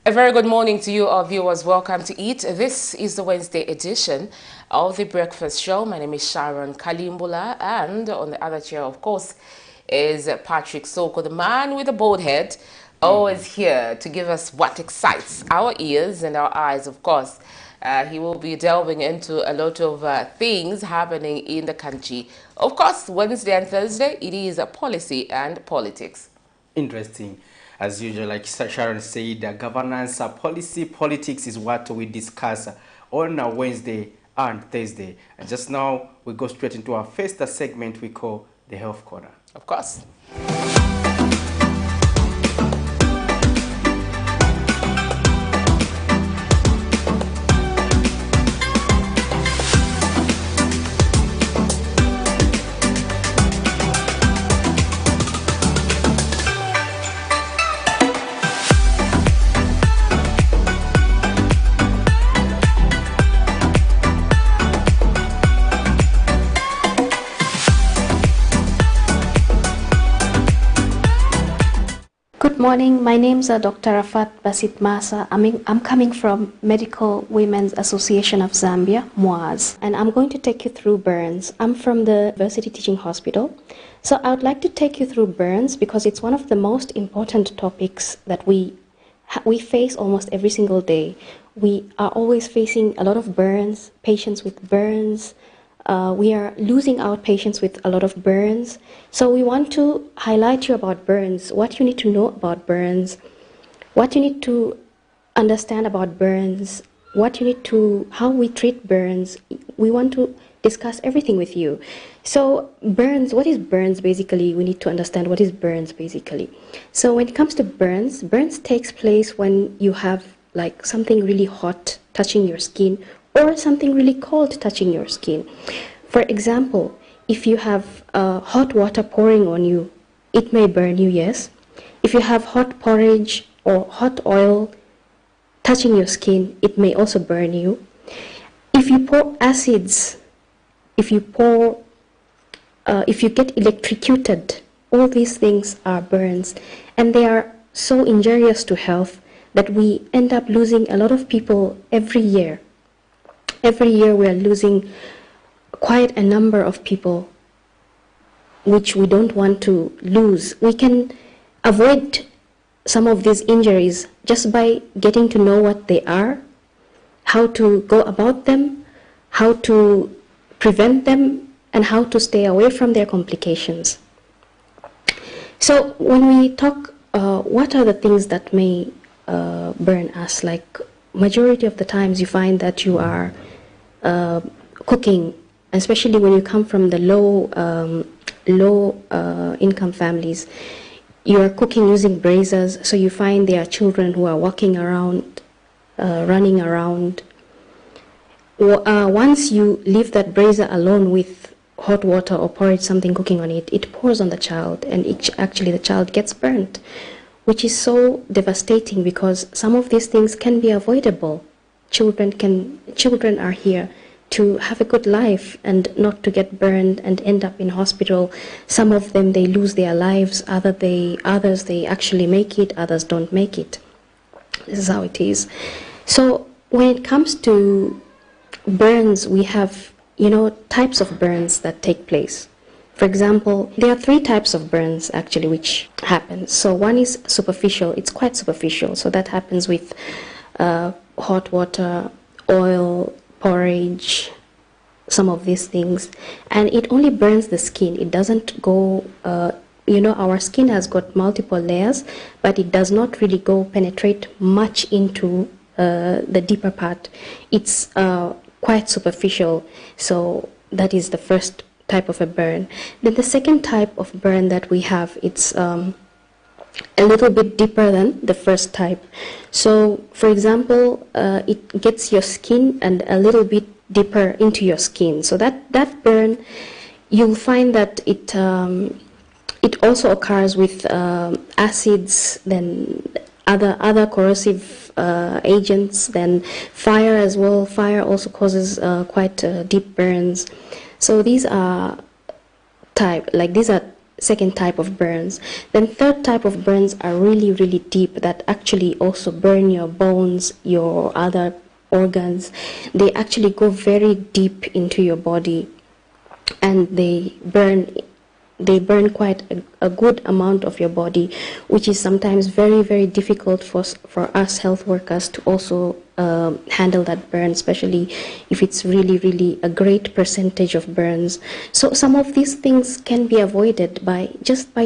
A very good morning to you, our viewers. Welcome to Eat. This is the Wednesday edition of the Breakfast Show. My name is Sharon Kalimbula, and on the other chair, of course, is Patrick Soko, the man with a bald head, always here to give us what excites our ears and our eyes, of course. He will be delving into a lot of things happening in the country. Of course, Wednesday and Thursday, it is policy and politics. Interesting. As usual, like Sharon said, governance, policy, politics is what we discuss on a Wednesday and Thursday. And just now, we go straight into our first segment we call the Health Corner. Of course. Good morning. My name's Dr. Rafat Basit Masa. I'm coming from Medical Women's Association of Zambia, MWAZ, and I'm going to take you through burns. I'm from the University Teaching Hospital. So I would like to take you through burns because it's one of the most important topics that we face almost every single day. We are always facing a lot of burns, patients with burns. We are losing out patients with a lot of burns. So we want to highlight you about burns, what you need to know about burns, what you need to understand about burns, how we treat burns. We want to discuss everything with you. So burns, what is burns basically? We need to understand what is burns basically. So when it comes to burns, burns takes place when you have like something really hot touching your skin or something really cold touching your skin. For example, if you have hot water pouring on you, it may burn you, yes. If you have hot porridge or hot oil touching your skin, it may also burn you. If you pour acids, if you get electrocuted, all these things are burns, and they are so injurious to health that we end up losing a lot of people every year. Every year we are losing quite a number of people, which we don't want to lose. We can avoid some of these injuries just by getting to know what they are, how to go about them, how to prevent them, and how to stay away from their complications. So when we talk, what are the things that may burn us? Like majority of the times you find that you are cooking, especially when you come from the low income families. You are cooking using braziers, so you find there are children who are walking around, running around. Once you leave that brazier alone with hot water or porridge, something cooking on it, it pours on the child, and actually the child gets burnt, which is so devastating because some of these things can be avoidable. Children are here to have a good life and not to get burned and end up in hospital. Some of them, they lose their lives. Others they actually make it. Others don't make it. This is how it is. So when it comes to burns, we have, types of burns that take place. For example, there are 3 types of burns actually which happen. So one is superficial. It's quite superficial. So that happens with hot water, oil, porridge, some of these things, and it only burns the skin. It doesn't go, our skin has got multiple layers, but it does not really go penetrate much into the deeper part. It's quite superficial. So that is the first type of a burn. Then the second type of burn that we have, it's a little bit deeper than the first type. So, for example, it gets your skin and a little bit deeper into your skin. So that burn, you'll find that it also occurs with acids, then other corrosive agents, then fire as well. Fire also causes quite deep burns. So these are second type of burns. Then third type of burns are really, really deep that actually also burn your bones, your other organs. They actually go very deep into your body, and they burn quite a good amount of your body, which is sometimes very, very difficult for us health workers to also handle that burn, especially if it's really, really a great percentage of burns. So some of these things can be avoided by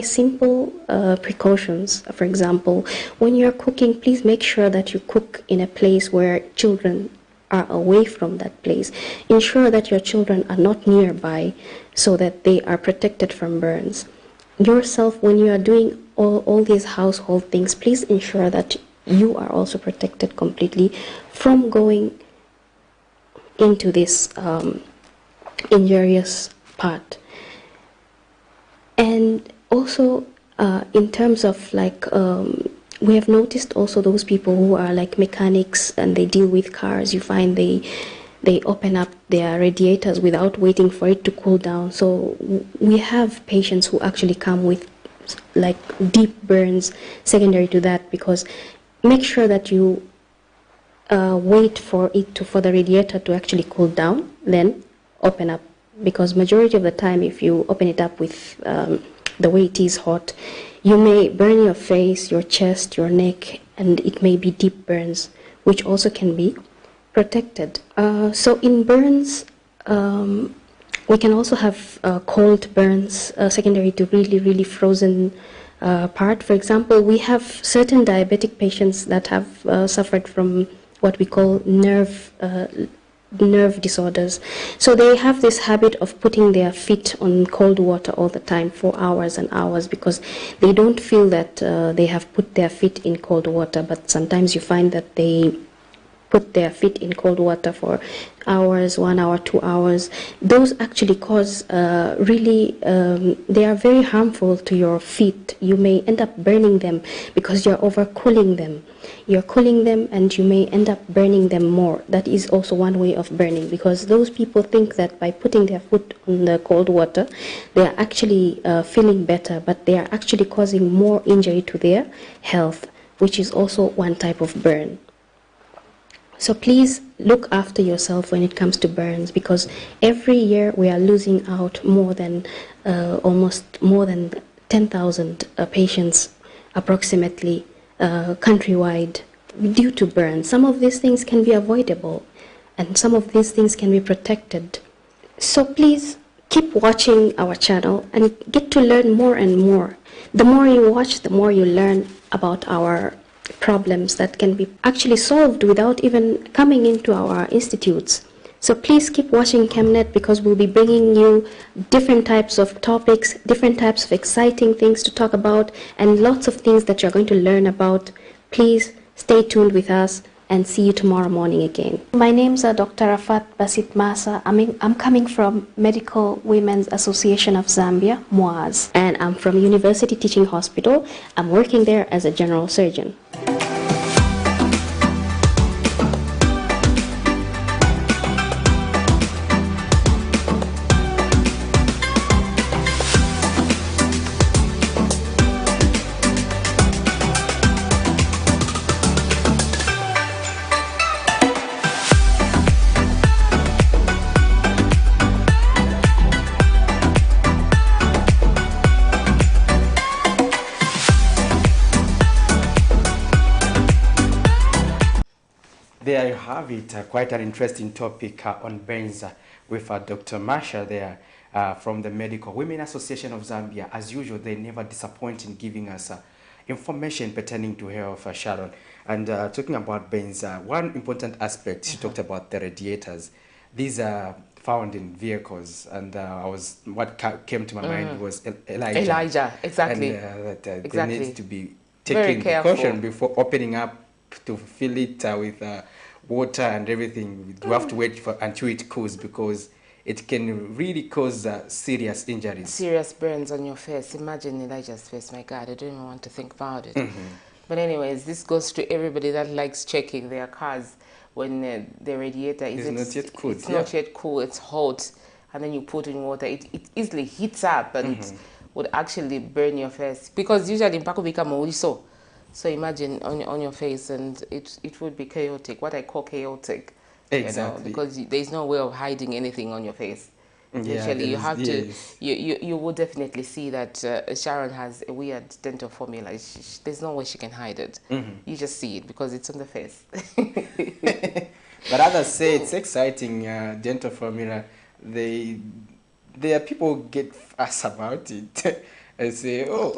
simple precautions. For example, when you're cooking, please make sure that you cook in a place where children are away from that place. Ensure that your children are not nearby so that they are protected from burns. Yourself, when you are doing all these household things, please ensure that you are also protected completely from going into this injurious part. And also in terms of like we have noticed also those people who are like mechanics and they deal with cars, you find they open up their radiators without waiting for it to cool down. So we have patients who actually come with like deep burns secondary to that, because make sure that you wait for the radiator to actually cool down, then open up, because majority of the time if you open it up with the way it is hot, you may burn your face, your chest, your neck, and it may be deep burns, which also can be protected. So in burns, we can also have cold burns secondary to really, really frozen part. For example, we have certain diabetic patients that have suffered from what we call nerve disorders. So they have this habit of putting their feet on cold water all the time for hours and hours, because they don't feel that they have put their feet in cold water, but sometimes you find that they put their feet in cold water for hours, 1 hour, 2 hours. Those actually cause they are very harmful to your feet. You may end up burning them because you're overcooling them. You're cooling them and you may end up burning them more. That is also one way of burning, because those people think that by putting their foot on the cold water, they are actually feeling better, but they are actually causing more injury to their health, which is also one type of burn. So please look after yourself when it comes to burns, because every year we are losing out almost more than 10,000 patients approximately countrywide due to burns. Some of these things can be avoidable and some of these things can be protected. So please keep watching our channel and get to learn more and more. The more you watch, the more you learn about our problems that can be actually solved without even coming into our institutes. So please keep watching Camnet, because we'll be bringing you different types of topics, different types of exciting things to talk about, and lots of things that you're going to learn about. Please stay tuned with us and see you tomorrow morning again. My name's Dr. Rafat Basit Masa. I'm coming from Medical Women's Association of Zambia, MWAZ, and I'm from University Teaching Hospital. I'm working there as a general surgeon. There you have it, quite an interesting topic on burns with Dr. Masha there from the Medical Women Association of Zambia. As usual, they never disappoint in giving us information pertaining to health, Sharon. And talking about burns, one important aspect, she talked about the radiators. These are found in vehicles, and what came to my mind was Elijah, exactly. And exactly. there needs to be taken precaution before opening up to fill it with water and everything. You have to wait until it cools, because it can really cause serious injuries. Serious burns on your face. Imagine Elijah's face. My God, I don't even want to think about it. But anyways, this goes to everybody that likes checking their cars when the radiator is not yet cooled. It's not yet cool. It's hot, and then you put in water. It easily heats up, and would actually burn your face, because usually mpaka become also. So imagine on your face, and it would be chaotic. What I call chaotic, Exactly. because there's no way of hiding anything on your face. Yeah, Literally, you have to. yes. You will definitely see that Sharon has a weird dental formula. There's no way she can hide it. You just see it because it's on the face. But others say it's exciting, dental formula. There are people get fuss about it. And say, oh,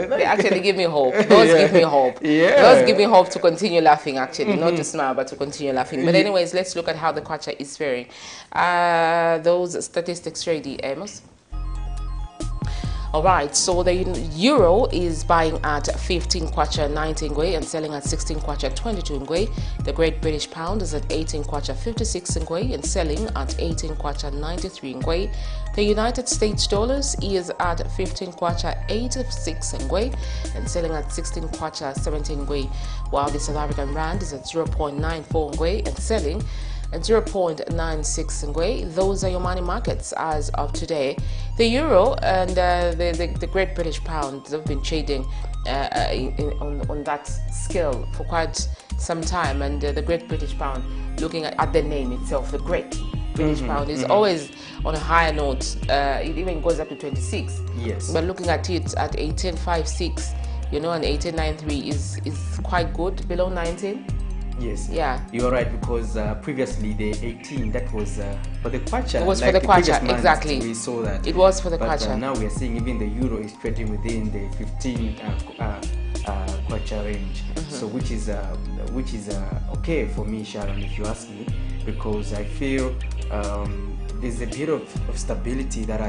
They actually give me hope. Those give me hope. Yeah. Those give me hope to continue laughing, actually. Not to smile, but to continue laughing. But anyways, let's look at how the kwacha is faring. Those statistics ready, Amos? All right, so the euro is buying at 15 kwacha 19 ngwe and selling at 16 kwacha 22 ngwe. The Great British Pound is at 18 kwacha 56 ngwe and selling at 18 kwacha 93 ngwe. The United States dollars is at 15 kwacha 86 ngwe and selling at 16 kwacha 17 ngwe, while the South African rand is at 0.94 ngwe and selling at 0.96 ngwe. Those are your money markets as of today. The euro and the Great British Pound have been trading on that scale for quite some time, and the Great British Pound, looking at the name itself, the Great British Pound is always on a higher note. It even goes up to 26. Yes. But looking at it at 18.56, and 18.93 is quite good, below 19. Yes. Yeah. You're right, because previously the 18, that was for the kwacha. It was like for the kwacha, exactly. We saw that. It was for the but, kwacha. Now we are seeing even the euro is trading within the 15 kwacha range. So which is okay for me, Sharon, if you ask me, because I feel there's a bit of stability that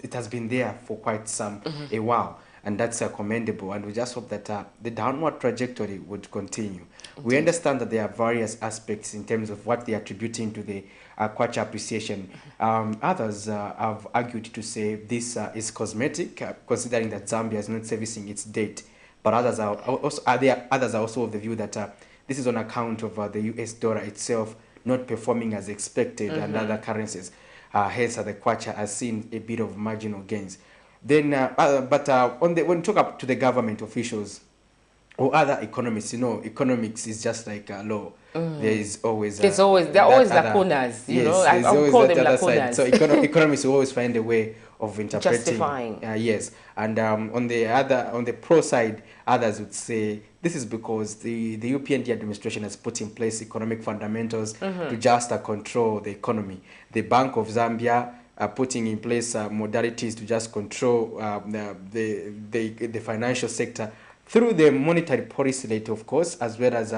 it has been there for quite a while. And that's commendable, and we just hope that the downward trajectory would continue. We understand that there are various aspects in terms of what they are attributing to the kwacha appreciation. Others have argued to say this is cosmetic, considering that Zambia is not servicing its debt. But others are also of the view that this is on account of the US dollar itself not performing as expected, and other currencies. Hence, the kwacha has seen a bit of marginal gains. Then, when you talk up to the government officials or other economists, economics is just like law. There are always lacunas. I call them lacunas. So economists will always find a way of interpreting. Justifying. Yes, and on the pro side, others would say this is because the UPND administration has put in place economic fundamentals to just control the economy. The Bank of Zambia are putting in place modalities to just control the financial sector through the monetary policy rate, of course, as well as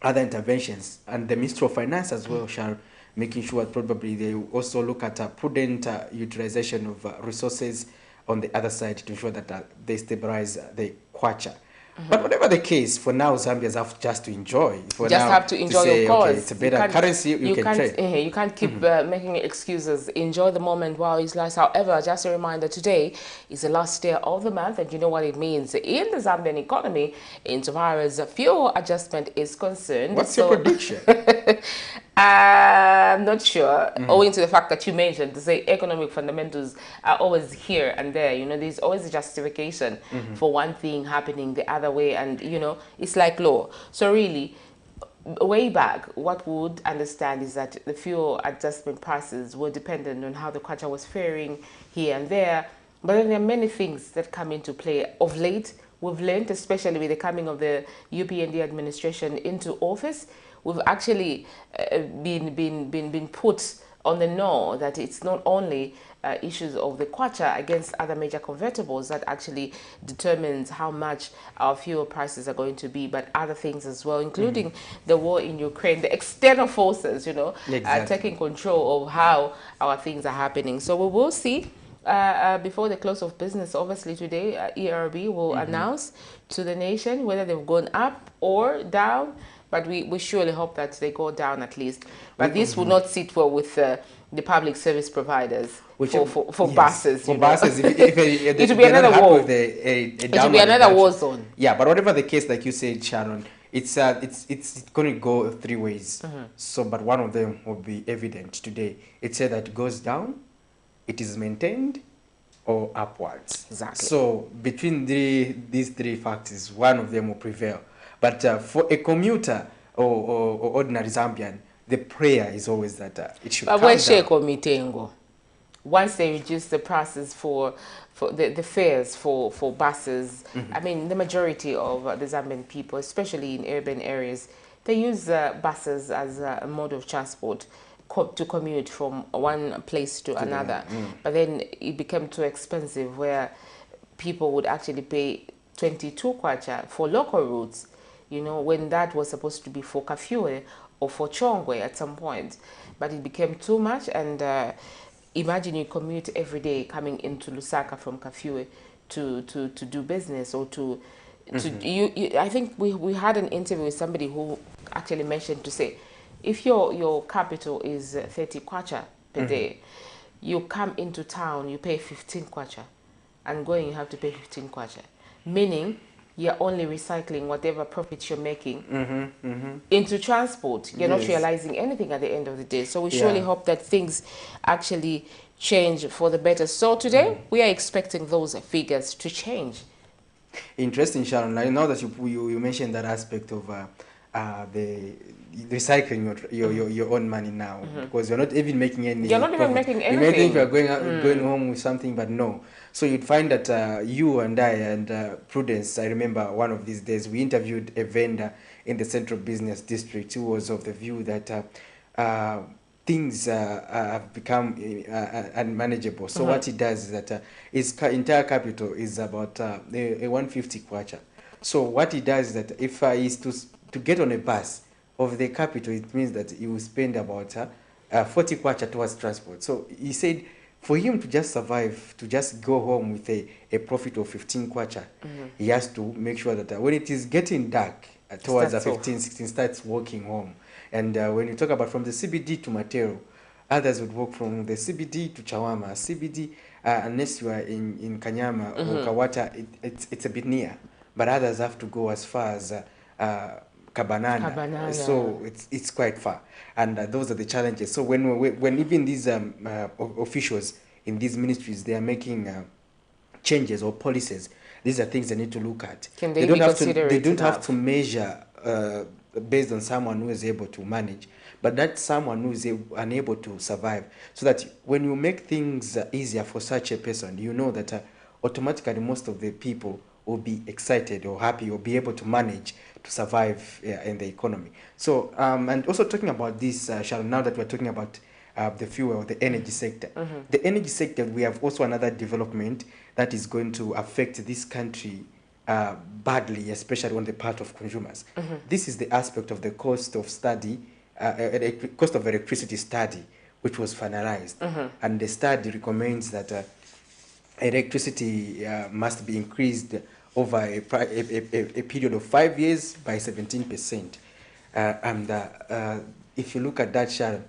other interventions, and the Ministry of Finance as well shall making sure probably they also look at prudent utilization of resources on the other side to ensure that they stabilize the kwacha. But whatever the case, for now, Zambians have just to enjoy. Have to enjoy your cause. Okay, it's a better currency, you can trade. You can't keep making excuses. Enjoy the moment while it lasts. However, just a reminder, today is the last day of the month, and you know what it means in the Zambian economy insofar as fuel adjustment is concerned. What's your prediction? I'm not sure, owing to the fact that you mentioned to say economic fundamentals are always here and there. There's always a justification for one thing happening the other way, and it's like law. So really, way back, what we would understand is that the fuel adjustment prices were dependent on how the kwacha was faring here and there. But then there are many things that come into play. Of late, we've learned, especially with the coming of the UPND administration into office, we've actually been put on the know that it's not only issues of the kwacha against other major convertibles that actually determines how much our fuel prices are going to be, but other things as well, including the war in Ukraine, the external forces, taking control of how our things are happening. So we will see. Before the close of business, obviously today, ERB will announce to the nation whether they've gone up or down, but we surely hope that they go down at least. But this will not sit well with the public service providers for buses. For buses, it will be another war. It will be another war zone. Yeah, but whatever the case, like you said, Sharon, it's going to go three ways. So, but one of them will be evident today. It said that it goes down, it is maintained or upwards. Exactly. So between these three factors, one of them will prevail. But for a commuter or ordinary Zambian, the prayer is always that it should But come where's down. Sheko Mitengo? Once they reduce the prices for the fares for buses, I mean, the majority of the Zambian people, especially in urban areas, they use buses as a mode of transport to commute from one place to another. But then it became too expensive where people would actually pay 22 kwacha for local routes, you know, when that was supposed to be for Kafue or for Chongwe at some point. But it became too much, and imagine you commute every day coming into Lusaka from Kafue to do business or to I think we had an interview with somebody who actually mentioned to say, if your capital is 30 kwacha per day, you come into town, you pay 15 kwacha, and going you have to pay 15 kwacha, meaning you're only recycling whatever profit you're making into transport. You're not realizing anything at the end of the day. So we surely hope that things actually change for the better. So today we are expecting those figures to change. Interesting, Sharon. Like now that you mentioned that aspect of the recycling your own money now, because you're not even making any. You're not even making You may think anything. you're going home with something, but no. So you'd find that you and I and Prudence, I remember one of these days we interviewed a vendor in the Central Business District who was of the view that things have become unmanageable. So what he does is that his entire capital is about a 150 kwacha. So what he does is that if he is to get on a bus of the capital, it means that he will spend about 40 kwacha towards transport. So he said for him to just survive, to just go home with a profit of 15 kwacha, he has to make sure that when it is getting dark towards 15, 16, starts walking home. And when you talk about from the CBD to Matero, others would walk from the CBD to Chawama. CBD, unless you are in Kanyama or Kawata, it's a bit near. But others have to go as far as Kabanana. So it's quite far. And those are the challenges. So when even these officials in these ministries, they are making changes or policies, these are things they need to look at. Can they don't have to measure based on someone who is able to manage, but that's someone who is unable to survive. So that when you make things easier for such a person, you know that automatically most of the people will be excited or happy or be able to manage to survive in the economy. So, and also talking about this, Sharon, now that we're talking about the fuel, the energy sector. The energy sector, we have also another development that is going to affect this country badly, especially on the part of consumers. This is the aspect of the cost of study, cost of electricity study, which was finalized. And the study recommends that electricity must be increased over a period of 5 years by 17%. And if you look at that, Sharon,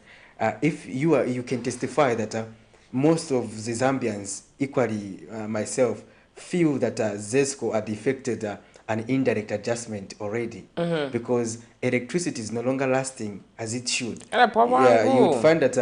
if you can testify that most of the Zambians, equally myself, feel that ZESCO had effected an indirect adjustment already, because electricity is no longer lasting as it should. You would find that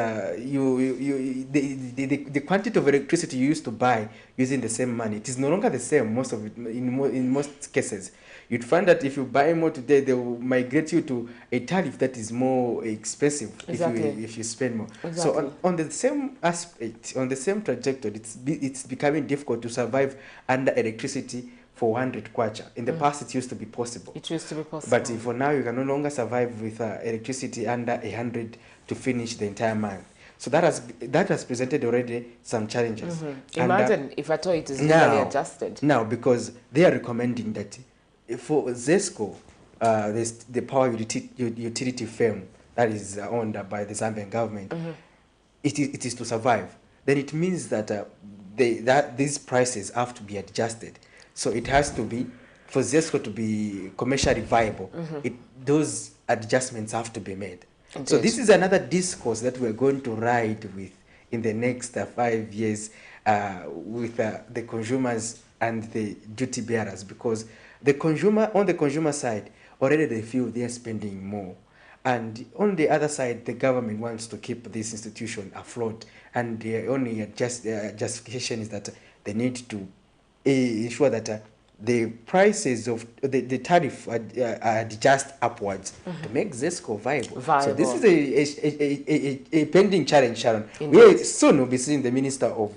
the quantity of electricity you used to buy using the same money, it is no longer the same. Most of it, in most cases, you'd find that if you buy more today, they will migrate you to a tariff that is more expensive if you spend more. So on the same aspect, on the same trajectory, it's becoming difficult to survive under electricity for 100 kwacha. In the past, it used to be possible. It used to be possible. But for now, you can no longer survive with electricity under 100 to finish the entire month. So that has presented already some challenges. Imagine if at all it is legally adjusted. Now, because they are recommending that for ZESCO, the power utility firm that is owned by the Zambian government, it is to survive. Then it means that these prices have to be adjusted. So it has to be, for ZESCO to be commercially viable, those adjustments have to be made. Indeed. So this is another discourse that we're going to ride with in the next 5 years with the consumers and the duty bearers, because on the consumer side, already they feel they're spending more. And on the other side, the government wants to keep this institution afloat, and the only justification is that they need to ensure that the prices of the tariff adjust upwards to make ZESCO viable. So this is a pending challenge, Sharon. We soon will be seeing the Minister of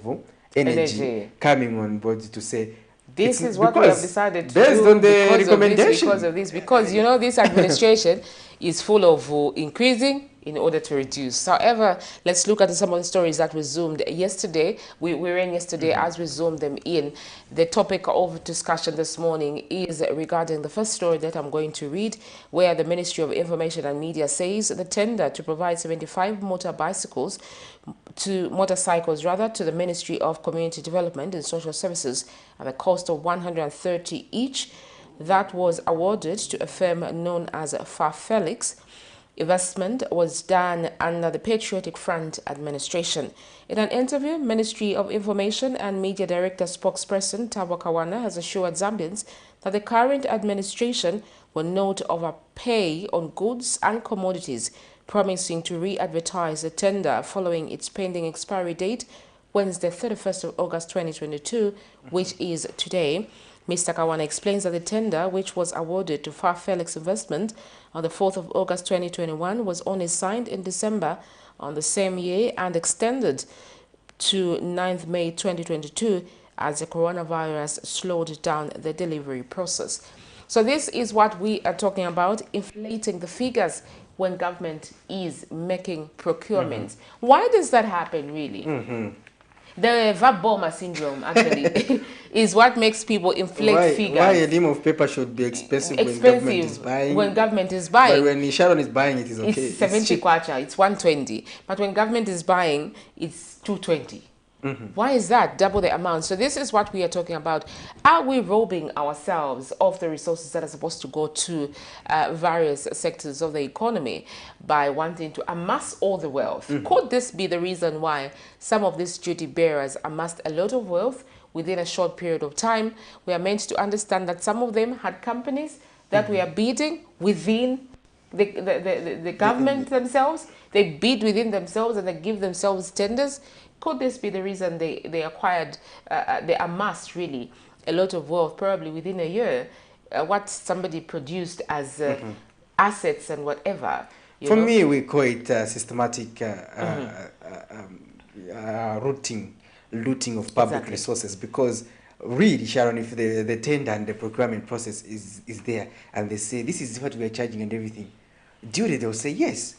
Energy coming on board to say, this is what we have decided to based do on the recommendation. because of this, because you know this administration is full of increasing in order to reduce. However, let's look at some of the stories that resumed yesterday. We ran yesterday as we zoomed them in. The topic of discussion this morning is regarding the first story that I'm going to read, where the Ministry of Information and Media says the tender to provide 75 motorcycles to the Ministry of Community Development and Social Services at the cost of 130 each, that was awarded to a firm known as Felix. Investment was done under the Patriotic Front administration. In an interview, Ministry of Information and Media Director spokesperson Tabo Kawana has assured Zambians that the current administration will not overpay on goods and commodities, promising to re-advertise the tender following its pending expiry date, Wednesday, 31st of August 2022, which is today. Mr. Kawana explains that the tender, which was awarded to Felix Investment on the 4th of August 2021, was only signed in December on the same year and extended to 9th May 2022 as the coronavirus slowed down the delivery process. So this is what we are talking about, inflating the figures when government is making procurements. Why does that happen, really? The Vaboma syndrome, actually, is what makes people inflate figures. Why a limb of paper should be expensive when government is buying? When government is buying. But when Sharon is buying, it is okay. It's 70 kwacha, it's 120. But when government is buying, it's 220. Why is that? Double the amount. So this is what we are talking about. Are we robbing ourselves of the resources that are supposed to go to various sectors of the economy by wanting to amass all the wealth? Could this be the reason why some of these duty bearers amassed a lot of wealth within a short period of time? We are meant to understand that some of them had companies that were bidding within the government themselves. They bid within themselves and they give themselves tenders. Could this be the reason they acquired, they amassed really a lot of wealth, probably within a year, what somebody produced as assets and whatever? For me, we call it systematic looting of public resources, because really, Sharon, if the tender and the procurement process is there and they say, this is what we are charging and everything, duly they'll say, yes,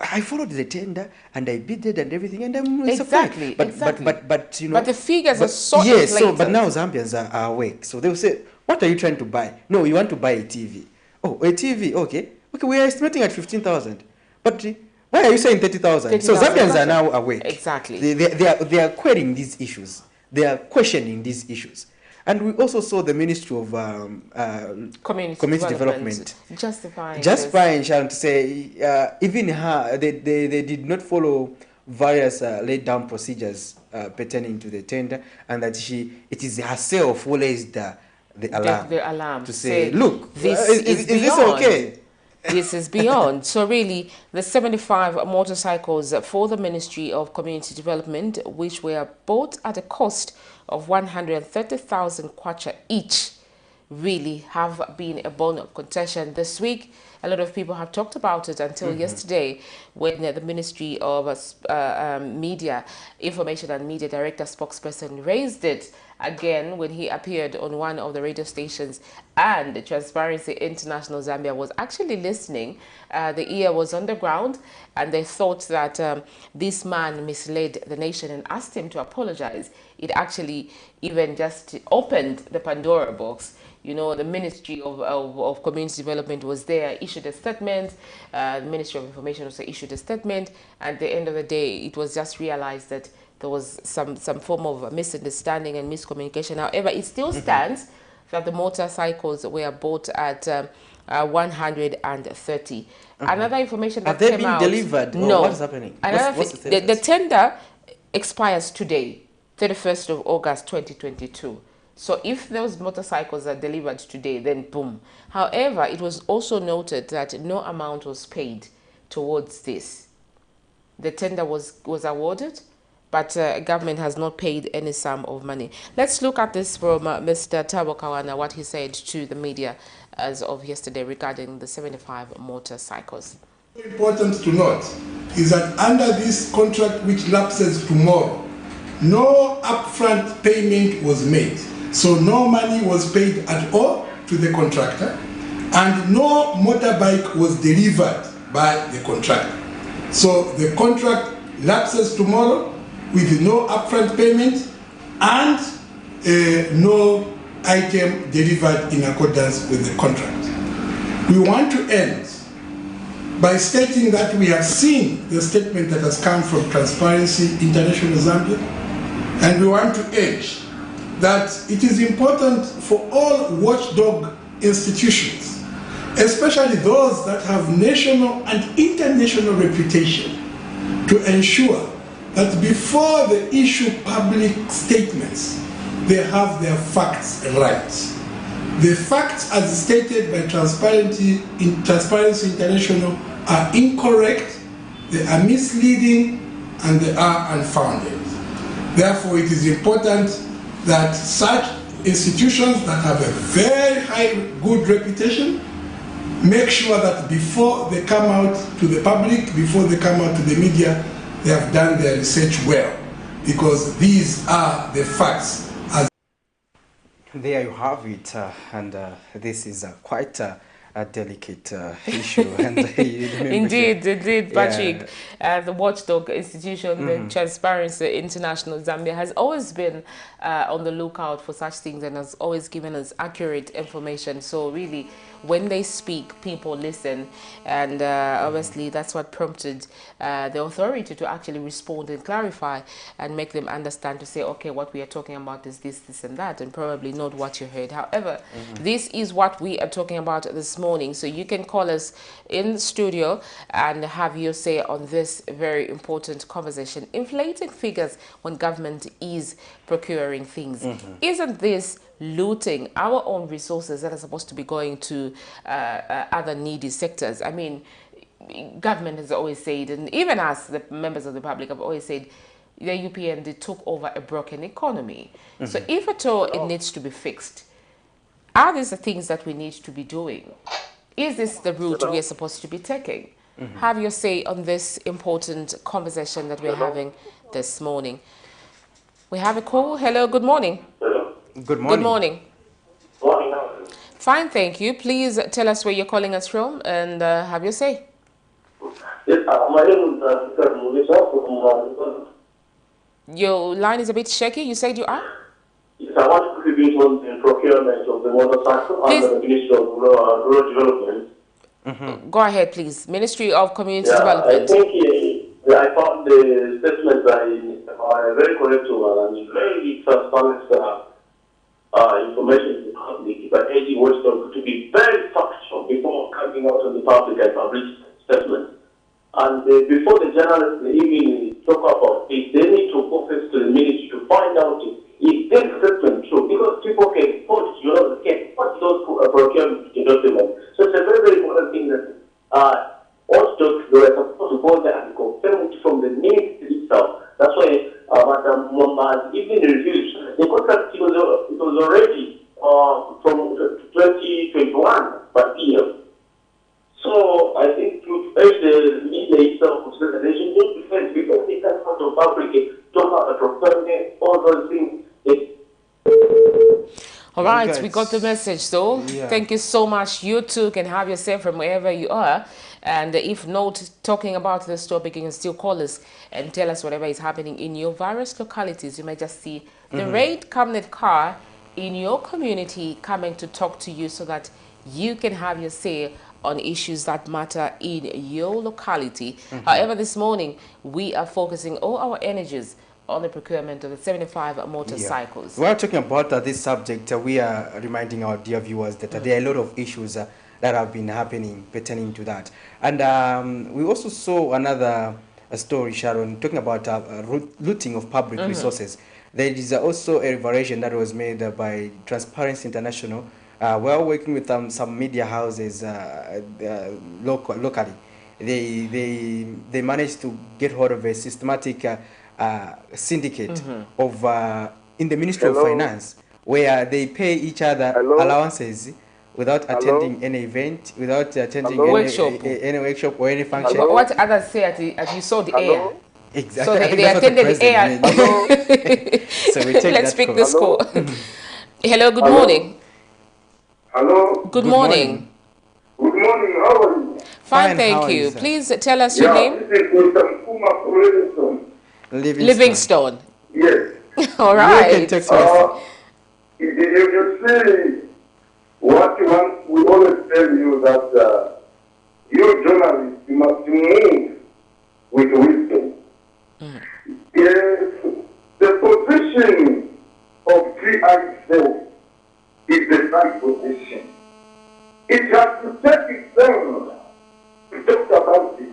I followed the tender and I bidded and everything, and I'm exactly, but you know. But the figures are so yes. inflated. So, but now Zambians are awake. So they'll say, "What are you trying to buy? No, you want to buy a TV. Oh, a TV. Okay. We are estimating at 15,000. But why are you saying 30,000? So Zambians are now awake. Exactly. They are querying these issues. They are questioning these issues. And we also saw the Ministry of Community Development justifying Sharon to say even her, they did not follow various laid down procedures pertaining to the tender, and that it is herself who raised the alarm. The alarm to say, look, is this okay? This is beyond. So really, the 75 motorcycles for the Ministry of Community Development, which were bought at a cost of 130,000 kwacha each, really have been a bone of contention this week. A lot of people have talked about it until yesterday, when the Ministry of Media, Information and Media Director spokesperson raised it again when he appeared on one of the radio stations, and Transparency International Zambia was actually listening. The ear was on the ground, and they thought that this man misled the nation and asked him to apologize. It actually even just opened the Pandora box. You know, the Ministry of Community Development was there, issued a statement. The Ministry of Information also issued a statement. At the end of the day, it was just realized that there was some form of misunderstanding and miscommunication. However, it still stands that the motorcycles were bought at 130. Another information that came out... Have they been delivered? No. What is happening? What's the tender expires today, 31st of August 2022. So if those motorcycles are delivered today, then boom. However, it was also noted that no amount was paid towards this. The tender was awarded, but government has not paid any sum of money. Let's look at this from Mr. Tabo Kawana, what he said to the media as of yesterday regarding the 75 motorcycles. Important to note is that under this contract, which lapses tomorrow, no upfront payment was made. So no money was paid at all to the contractor, and no motorbike was delivered by the contractor. So the contract lapses tomorrow with no upfront payment and no item delivered in accordance with the contract. We want to end by stating that we have seen the statement that has come from Transparency International Zambia, and we want to urge that it is important for all watchdog institutions, especially those that have national and international reputation, to ensure that before they issue public statements, they have their facts right. The facts as stated by Transparency International are incorrect, they are misleading, and they are unfounded. Therefore, it is important that such institutions that have a very high good reputation make sure that before they come out to the public, before they come out to the media, they have done their research well, because these are the facts. There you have it, and this is quite a delicate issue. And indeed, Patrick, the watchdog institution, the Transparency International Zambia, has always been on the lookout for such things and has always given us accurate information. So really, when they speak, people listen, and obviously that's what prompted the authority to actually respond and clarify and make them understand, to say, okay, what we are talking about is this, this and that, and probably not what you heard. However, this is what we are talking about this morning. So you can call us in the studio and have your say on this very important conversation. Inflating figures when government is procuring things. Isn't this looting our own resources that are supposed to be going to other needy sectors? I mean, government has always said, and even us, the members of the public, have always said, the UPN took over a broken economy. So if at all it needs to be fixed, are these the things that we need to be doing? Is this the route we are supposed to be taking? Have your say on this important conversation that we're having this morning. We have a call. Hello, good morning. Good morning. Good morning. Fine, thank you. Please tell us where you're calling us from and have your say. Yes, my name is Your line is a bit shaky. You said you are? Yes, I want to contribute on the procurement of the motorcycle under the Ministry of Rural Development. Go ahead, please. Ministry of Community Development. I think I found the statements are very correct and very transparent information to the public, but urging watchdog to be very factual before coming out to the public and publish statements. And before the journalists even talk about it, they need to focus to the ministry to find out if this statement true, because people can put, they can put those procurement documents. So it's a very, very important thing that watchdogs were supposed to go there and confirm it from the ministry itself. That's why Madam Muhammad even reviewed the contract. It was already from 2021 by year. So I think to urge the media itself, so that they should not defend because they can come to public, talk about the procurement, all those things. All right, we got the message though. Yeah. Thank you so much. You too can have yourself from wherever you are. And if not talking about this topic, you can still call us and tell us whatever is happening in your various localities. You might just see the red Camnet car in your community coming to talk to you so that you can have your say on issues that matter in your locality. However, this morning, we are focusing all our energies on the procurement of the 75 motorcycles. Yeah. While talking about this subject, we are reminding our dear viewers that there are a lot of issues that have been happening pertaining to that. And we also saw another story, Sharon, talking about looting of public resources. There is also a revelation that was made by Transparency International. We're working with some media houses locally. They managed to get hold of a systematic syndicate of in the Ministry of Finance, where they pay each other allowances without attending any event, without attending any workshop or any function. What others say as you saw the air. Exactly. So they attended the air. So we take Let's that pick call. this call. Hello, good morning. Hello. Good morning. Good morning. How are you? Fine, thank you. Please tell us your name. This is Mr. Kuma Livingstone. Yes. All right. You can text us. You see, what we always tell you that you journalists, you must move with wisdom. Yes, the position of GI itself is the right position. It has to take itself to talk about it.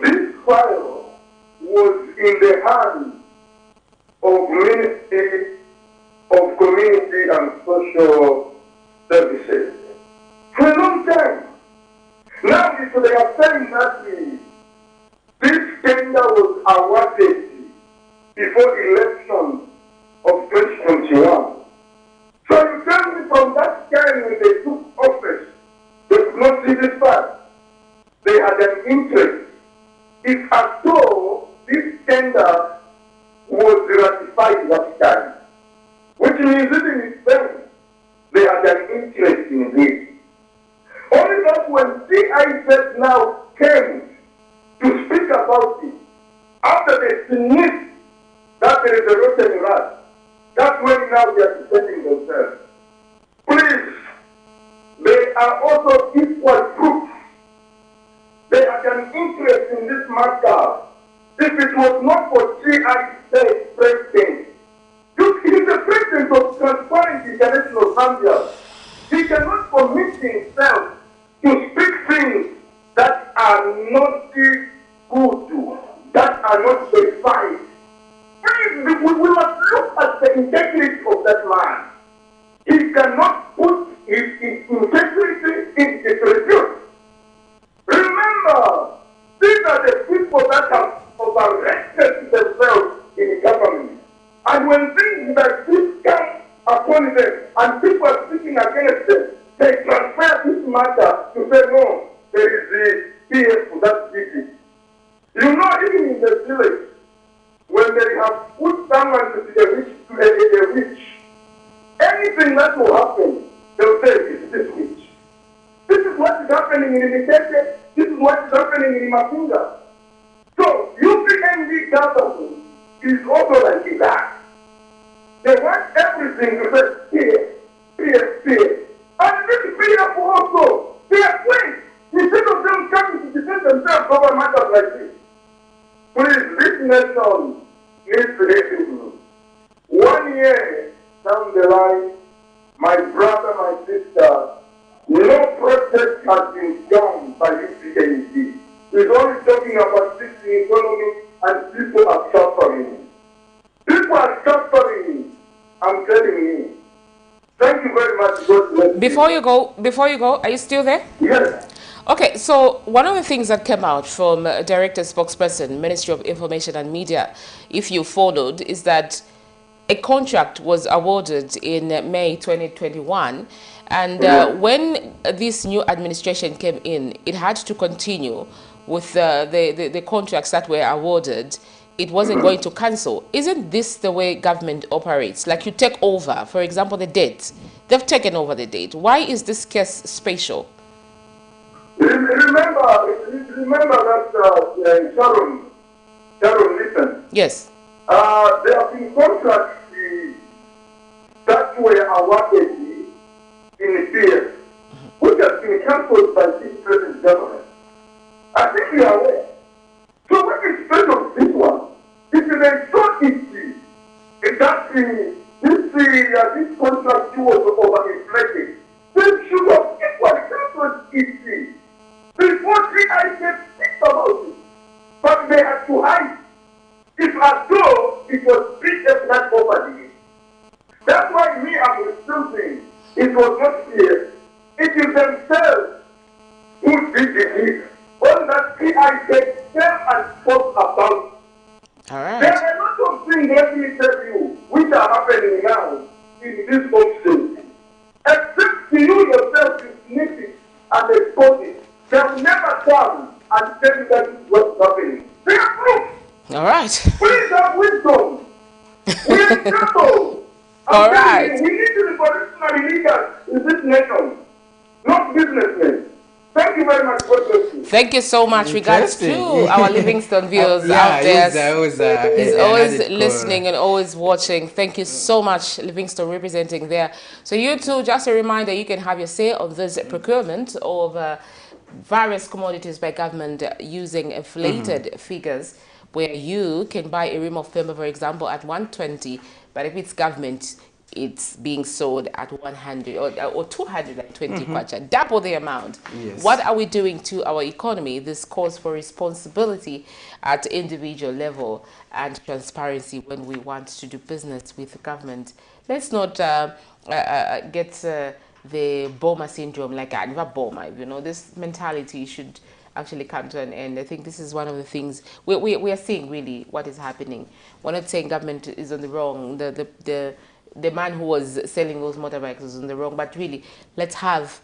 This file was in the hands of Ministry of Community and Social Services for a long time. Now, if they are saying that this tender was awarded before election of 2021. So you tell me from that time when they took office, they could not see this fact. They had an interest. It's as though this tender was ratified that time, which means that in itself, they had an interest in this. Only that when CIZ now came to speak about it, after they finished that there is a rotten rat, that's when now they are defending themselves. Please, they are also equal groups. They had an interest in this matter. If it was not for CIZ president, he is the president of Transparency International Zambia. He cannot commit himself to speak things that are not good, that are not verified. Please, we must look at the integrity of that man. He cannot put his integrity in disrepute. Remember, these are the people that have overrested themselves in the government. And when things like this come upon them and people are speaking against them, they transfer this matter to say, no, there is the PF that did it. You know, even in the village, when they have put someone to be a witch, anything that will happen, they'll say, it's this witch. This is what is happening in Imitete. This is what is happening in Mapunga. So, UPND government is also like that. They want everything to say, here. And this PF also, they are quick. Instead of them coming to defend themselves over matters like this. Please, this nation needs to listen. 1 year down the line, my brother, my sister, no protest has been done by UPND. He's only talking about fixing economy and people are suffering. People are suffering, I'm telling you. Thank you very much. God bless you. Before you go, are you still there? Yes. Okay, so one of the things that came out from Director Spokesperson, Ministry of Information and Media, if you followed, is that a contract was awarded in May 2021. And when this new administration came in, it had to continue with the contracts that were awarded. It wasn't going to cancel. Isn't this the way government operates? Like you take over, for example, the date. They've taken over the date. Why is this case special? Remember that Sharon, listen. Yes. There have been contracts that were awarded in the PS, which has been cancelled by this present government. I think we are aware. So what is special of this one? It is a so easy that this contract was overinflated. They should have equally cancelled it before I can speak about it. But they had to hide. It's as though it was big national property. That's why me, I'm still saying it was not clear. It is themselves who did the deed. All that PI tell and spoke about. All right. There are a lot of things, let me tell you, which are happening now in this country. Except to you yourself to sniff it and expose it. They will never come and tell you that is what's happening. They are proof. All right. Please have wisdom. We are careful. All right. We need to be political leaders in this nation, not businessmen. Thank you very much. God bless you. Thank you so much. Regards to our Livingston viewers out there. He's always listening and always watching. Thank you so much, Livingston, representing there. So you too, just a reminder, you can have your say on this procurement of various commodities by government using inflated figures, where you can buy a ream of timber, for example, at 120, but if it's government, it's being sold at 100 or 220 kwacha, double the amount. Yes. What are we doing to our economy? This calls for responsibility at individual level and transparency when we want to do business with the government. Let's not get the Boma syndrome, like Boma. You know, this mentality should actually come to an end. I think this is one of the things we are seeing really what is happening. We're not saying government is on the wrong. The man who was selling those motorbikes was on the wrong, but really, let's have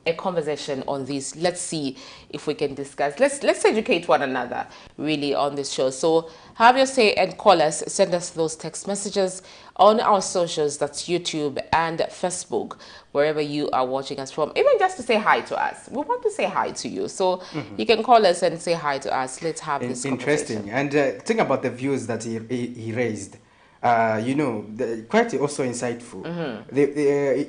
a conversation on this. Let's see if we can discuss. Let's educate one another really on this show. So have your say and call us. Send us those text messages on our socials. That's YouTube and Facebook, wherever you are watching us from. Even just to say hi to us. We want to say hi to you. So you can call us and say hi to us. Let's have this interesting. conversation. And think about the views that he raised. You know, quite also insightful.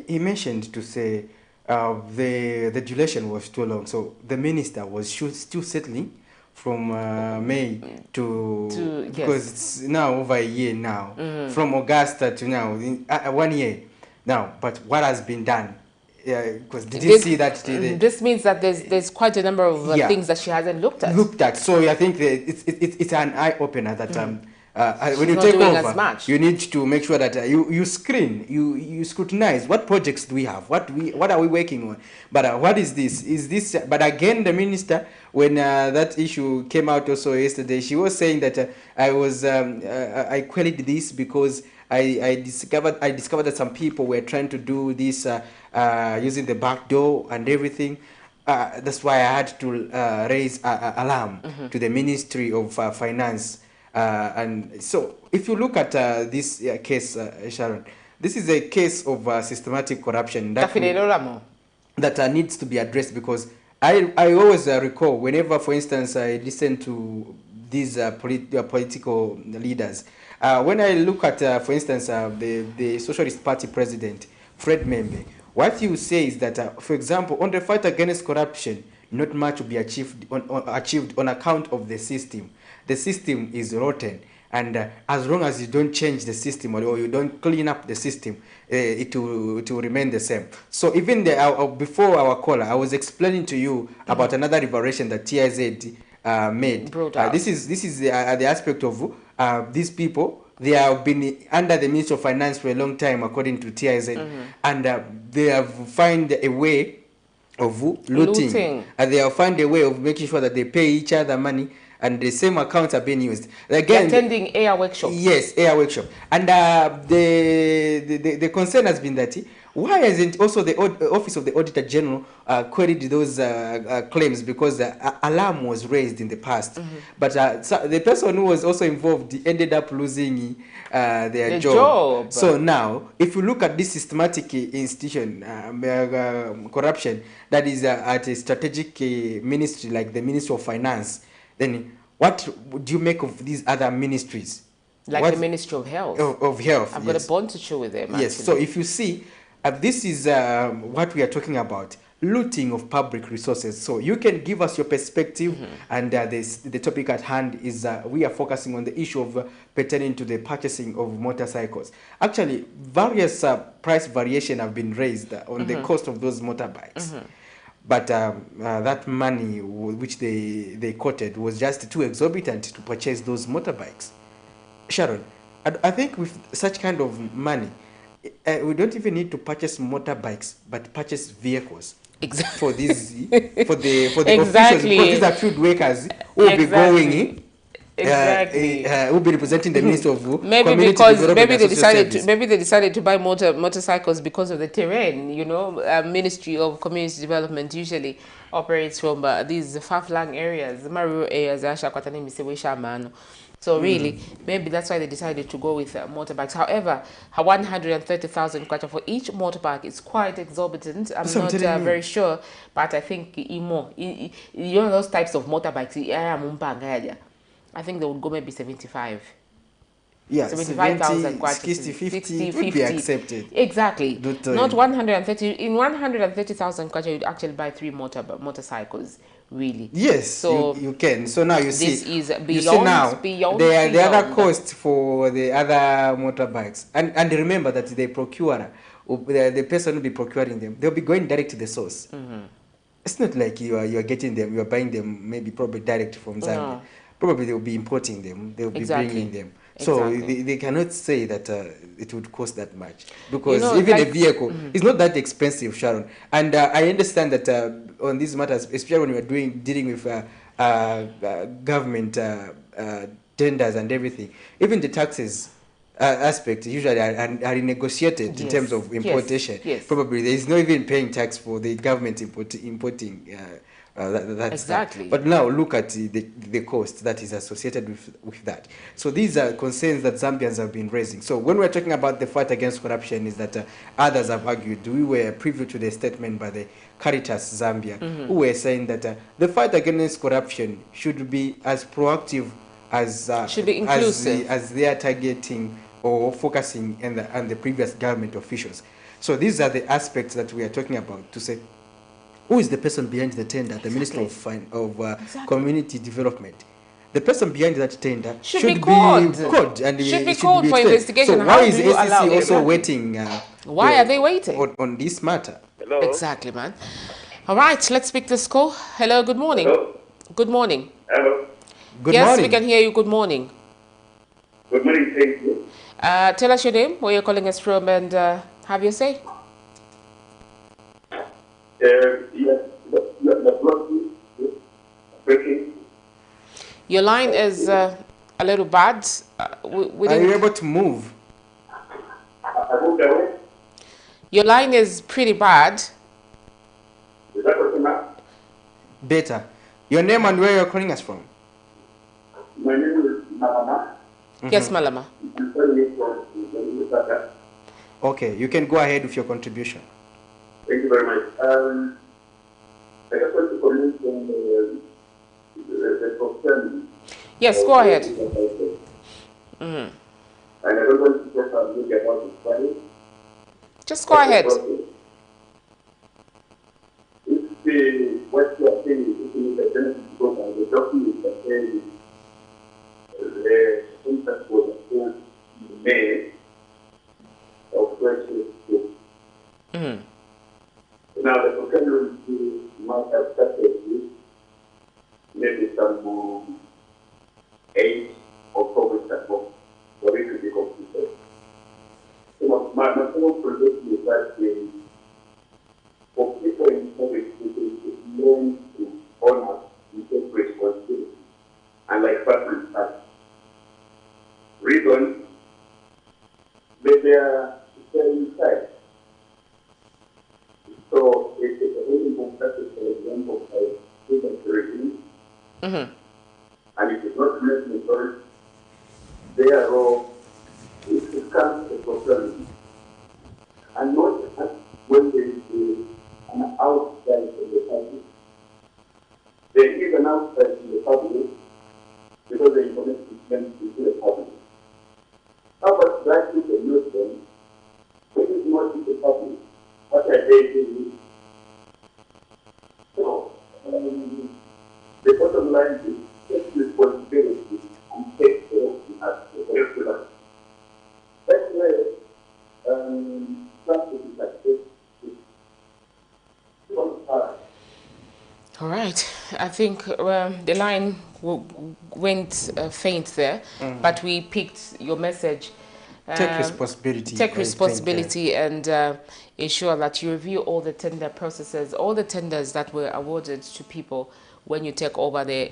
He mentioned to say the duration was too long, so the minister was still settling from May to because it's now over a year now, from August to now, 1 year now. But what has been done? Because did you see that? This means that there's quite a number of things that she hasn't looked at. So I think it's an eye opener that. When you take over, you need to make sure that you screen, you scrutinize what projects do we have, what are we working on. But what is this? Is this? But again, the minister, when that issue came out also yesterday, she was saying that I queried this because I discovered that some people were trying to do this using the back door and everything. That's why I had to raise alarm to the Ministry of Finance. And so, if you look at this case, Sharon, this is a case of systematic corruption that needs to be addressed, because I always recall whenever, for instance, I listen to these political leaders, when I look at, for instance, the Socialist Party president, Fred Membe, what you say is that, for example, on the fight against corruption, not much will be achieved on account of the system. The system is rotten, and as long as you don't change the system or you don't clean up the system, it will remain the same. So even before our caller, I was explaining to you about another revelation that TIZ made. This is the aspect of these people. They have been under the Ministry of Finance for a long time, according to TIZ, and they have found a way of looting. And they have found a way of making sure that they pay each other money, and the same accounts are being used. Again, attending air workshop. Yes, air workshop. And the concern has been that why hasn't also the Office of the Auditor General queried those claims, because the alarm was raised in the past. But so the person who was also involved ended up losing their job. So now, if you look at this systematic institution, corruption that is at a strategic ministry like the Ministry of Finance, then what do you make of these other ministries? Like the Ministry of Health. Of Health, I've got a bond to show with them. Yes, so if you see, this is what we are talking about, looting of public resources. So you can give us your perspective, and the topic at hand is we are focusing on the issue of pertaining to the purchasing of motorcycles. Actually, various price variation have been raised on the cost of those motorbikes. but that money which they quoted was just too exorbitant to purchase those motorbikes. Sharon, I think with such kind of money, we don't even need to purchase motorbikes, but purchase vehicles. Exactly. For these, for the Exactly. officials, because these are field workers who will be going. Exactly. Will be representing the Minister of maybe Community because Development maybe and they Social decided Service. to, maybe they decided to buy motorcycles because of the terrain. You know, Ministry of Community Development usually operates from these far-flung areas, the rural areas. So really, maybe that's why they decided to go with motorbikes. However, 130,000 kwacha for each motorbike is quite exorbitant. I'm not very sure, but I think you know those types of motorbikes. I think they would go maybe 75. Yeah, 75,000 60, 50 would be accepted. Exactly. Not 130. In 130,000 kwacha, you'd actually buy 3 motorcycles. Really. Yes, so you can. So now you see, this is beyond, you see now beyond the other cost for the other motorbikes, and remember that the procurer, the person who will be procuring them, they'll be going direct to the source. It's not like you are getting them, you are buying them maybe probably direct from Zambia. No. Probably they'll be importing them, they'll be bringing them. So they cannot say that it would cost that much, because even a vehicle is not that expensive, Sharon. And I understand that on these matters, especially when we are dealing with government tenders and everything, even the taxes aspect usually are renegotiated in terms of importation. Probably there is no even paying tax for the government importing that stuff. But now look at the cost that is associated with that. So these are concerns that Zambians have been raising. So when we're talking about the fight against corruption, is that others have argued, we were privy to the statement by the Caritas Zambia, who were saying that the fight against corruption should be as proactive as should be inclusive as they are targeting or focusing on the previous government officials. So these are the aspects that we are talking about, to say who is the person behind the tender, the Minister of Community Development. The person behind that tender should be called and should be called for investigation. So why is SEC also waiting? Why are they waiting on this matter? Hello. Exactly, man. All right, let's pick this call. Hello, good morning. Hello. Good morning. Hello. Good yes, morning. We can hear you. Good morning. Good morning, thank you. Tell us your name, where you're calling us from, and have your say. Yes, breaking. Your line is a little bad. Are you able to move? I moved away. Your line is pretty bad. Is that okay now? Better. Your name and where you're calling us from? My name is Malama. Yes, Malama. I'm calling you from Lusaka. Okay, you can go ahead with your contribution. Thank you very much. I just want to comment on the procurement. Yes, go ahead. And I don't want to talk about the money. Just go ahead. If what you are saying is the benefit program, the document that says the impact was approved in May of 2022. Now the procurement might have started with maybe some 8 or 4 weeks ago for it to be completed. So my final prediction is that for people in public, it's known to honor and take responsibility, and like person tax. Reason, they are inside. So it's a very important, for example, by student regime, and it is not necessary. Their role is to come to procurement, and not when there is an outside of the public. There is an outside in the public because the information is meant to the public. How about black people use them? It is not in the public. What are they doing? So, the bottom line is take responsibility and take care of the curriculum. That's where Right. I think the line went faint there, but we picked your message. Take responsibility. Take I responsibility think, and ensure that you review all the tender processes, all the tenders that were awarded to people when you take over the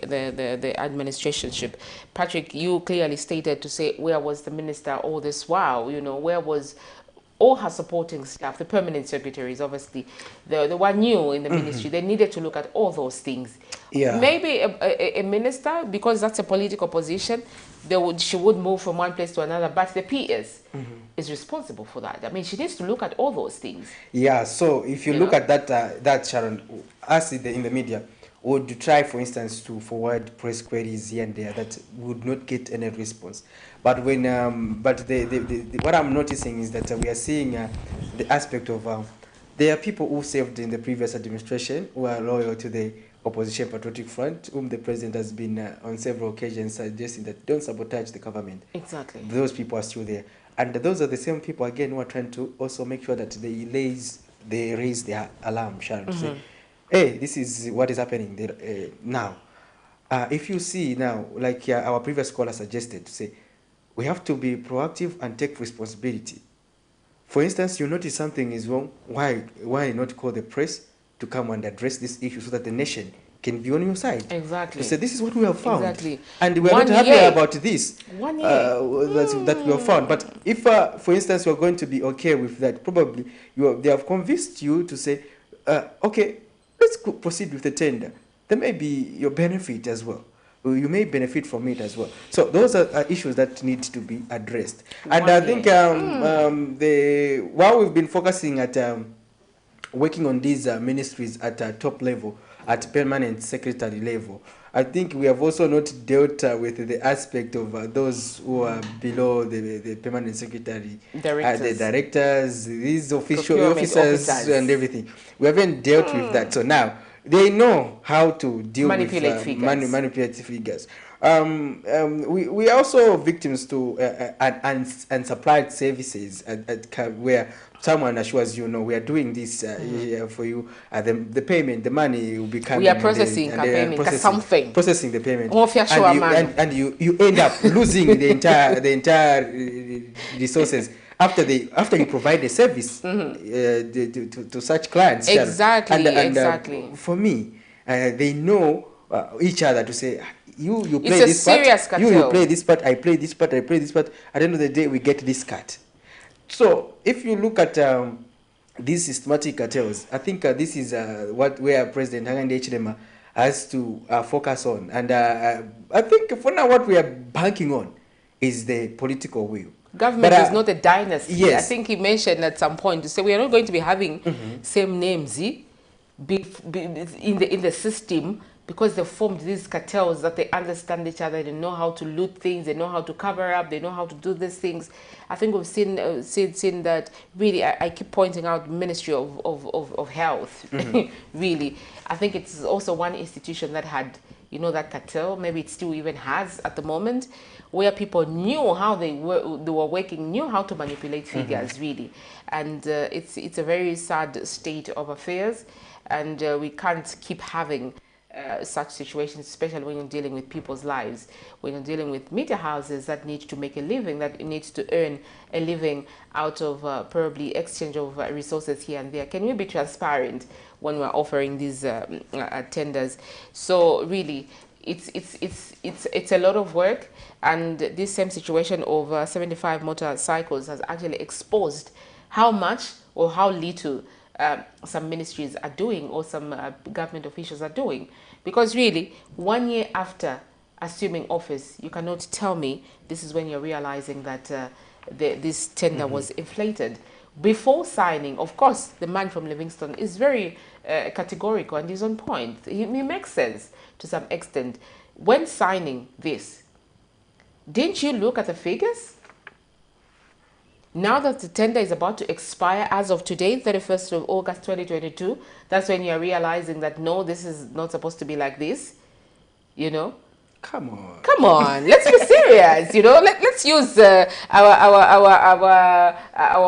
administrationship. Patrick, you clearly stated to say, where was the minister all this while? You know, where was all her supporting staff, the permanent secretaries, obviously, the one new in the ministry, they needed to look at all those things. Yeah. Maybe a minister, because that's a political position, she would move from one place to another, but the PS is responsible for that. I mean, she needs to look at all those things. Yeah, so if you look at that, Sharon, us in the media would try, for instance, to forward press queries here and there that would not get any response. But when, what I'm noticing is that we are seeing the aspect of there are people who served in the previous administration who are loyal to the Opposition Patriotic Front, whom the president has been on several occasions suggesting that don't sabotage the government. Exactly. Those people are still there. And those are the same people, again, who are trying to also make sure that they raise their alarm, Sharon, to say, hey, this is what is happening there, now. If you see now, like our previous caller suggested, to say, we have to be proactive and take responsibility. For instance, you notice something is wrong, why not call the press to come and address this issue so that the nation can be on your side? Exactly. To say, this is what we have found. Exactly. And we are not happy about this. 1 year. That we have found. But if, for instance, you're going to be okay with that, probably they have convinced you to say, okay, let's proceed with the tender. There may be your benefit as well. You may benefit from it as well. So those are issues that need to be addressed. And I think while we've been focusing at working on these ministries at top level, at permanent secretary level, I think we have also not dealt with the aspect of those who are below the permanent secretary, the directors, these officers and everything. We haven't dealt with that. So now they know how to deal with manipulate figures. We are also victims to unsupplied services where someone assures you, we are doing this here for you. The payment, the money will be coming. We are processing processing the payment, and you end up losing the entire resources after you provide the service to such clients. Exactly. Exactly. For me, they know each other to say, you play this part, you play this part, I play this part, I play this part. At the end of the day, we get this cut. So if you look at these systematic cartels, I think this is where President Hakainde Hichilema has to focus on. And I think for now what we are banking on is the political will. Government is not a dynasty. Yes. I think he mentioned at some point to say we are not going to be having same names in the system, because they formed these cartels that they understand each other, they know how to loot things, they know how to cover up, they know how to do these things. I think we've seen that really. I keep pointing out Ministry of Health. Really, I think it's also one institution that had that cartel. Maybe it still even has at the moment, where people knew how they were working, knew how to manipulate figures, really. And it's a very sad state of affairs, and we can't keep having such situations, especially when you're dealing with people's lives, when you're dealing with media houses that need to make a living, that needs to earn a living out of probably exchange of resources here and there. Can we be transparent when we're offering these tenders? So really, it's a lot of work, and this same situation of 75 motorcycles has actually exposed how much or how little some ministries are doing, or some government officials are doing. Because really, 1 year after assuming office, you cannot tell me this is when you're realizing that this tender was inflated. Before signing, of course, the man from Livingston is very categorical and he's on point. He makes sense to some extent. When signing this, didn't you look at the figures? Now that the tender is about to expire as of today, 31st of August 2022, that's when you're realizing that, no, this is not supposed to be like this, Come on. Come on, let's be serious. You know, let's use our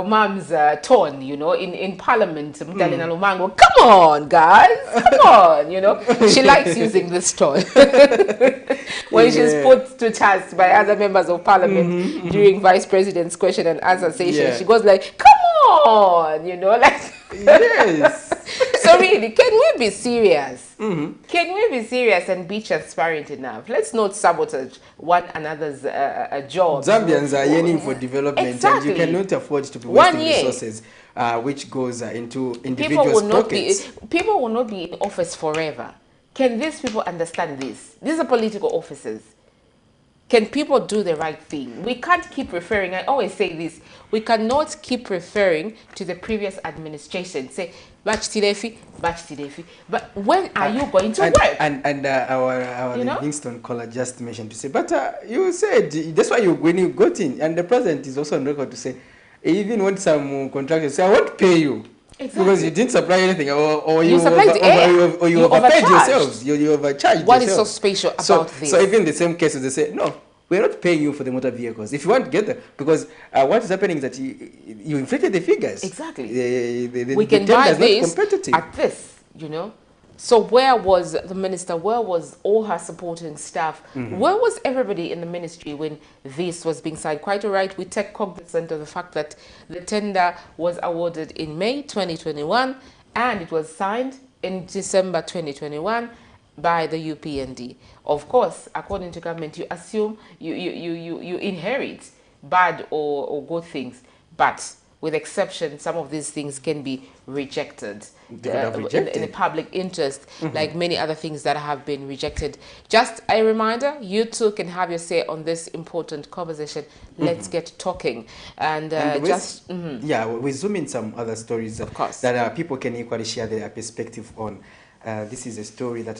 mom's tone. You know, in Parliament, Mdalina Lumango. Come on, guys. Come on. You know, she likes using this tone when she's put to task by other members of Parliament during Vice President's question and answer session. She goes like, "Come on," you know, like. Yes. So really, can we be serious? Can we be serious and be transparent enough? Let's not sabotage one another's jobs. Zambians are yearning for development, exactly. and you cannot afford to be wasting resources, which goes into individuals' pockets. People will not be in office forever. Can these people understand this? These are political officers. Can people do the right thing? We can't keep referring, I always say this, we cannot keep referring to the previous administration. Say, batch tidefi, but when are you going to work? And our Livingston caller just mentioned to say, but you said, that's why when you got in, and the president is also on record to say, even when some contractors say, I won't pay you. Exactly. Because you didn't supply anything, or you overpaid yourselves, you overcharged What yourself. is so special about this? So even in the same cases, they say, no, we're not paying you for the motor vehicles. If you want to get them, because what is happening is that you inflated the figures. Exactly. We can buy this at this, you know. So where was the minister? Where was all her supporting staff? Where was everybody in the ministry when this was being signed? Quite all right, we take cognizance of the fact that the tender was awarded in May 2021 and it was signed in December 2021 by the UPND. Of course, according to government, you assume you inherit bad or good things, but with exception, some of these things can be rejected in the public interest, like many other things that have been rejected. Just a reminder, you too can have your say on this important conversation. Let's get talking. And we zoom in some other stories that people can equally share their perspective on. This is a story that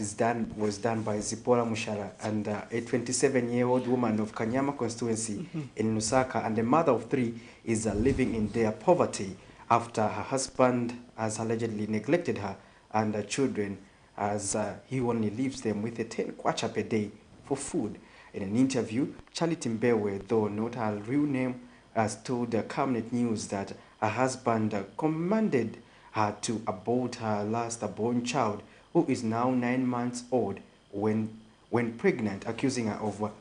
was done by Zipporah Mushala, and a 27-year-old woman of Kanyama constituency in Lusaka, and a mother of 3 is living in their poverty after her husband has allegedly neglected her and her children, as he only leaves them with a 10 kwacha per day for food. In an interview, Charity Mbewe, though not her real name, has told Camnet News that her husband commanded her to abort her last born child, who is now 9 months old, when pregnant, accusing her of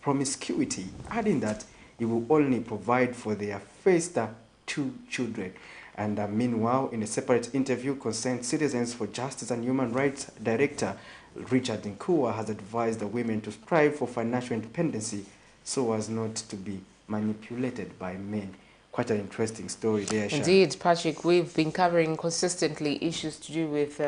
promiscuity, adding that he will only provide for their first 2 children. And meanwhile, in a separate interview, Concerned Citizens for Justice and Human Rights Director Richard Nkua has advised the women to strive for financial independence so as not to be manipulated by men. Quite an interesting story there, Sha. Indeed, Patrick, we've been covering consistently issues to do with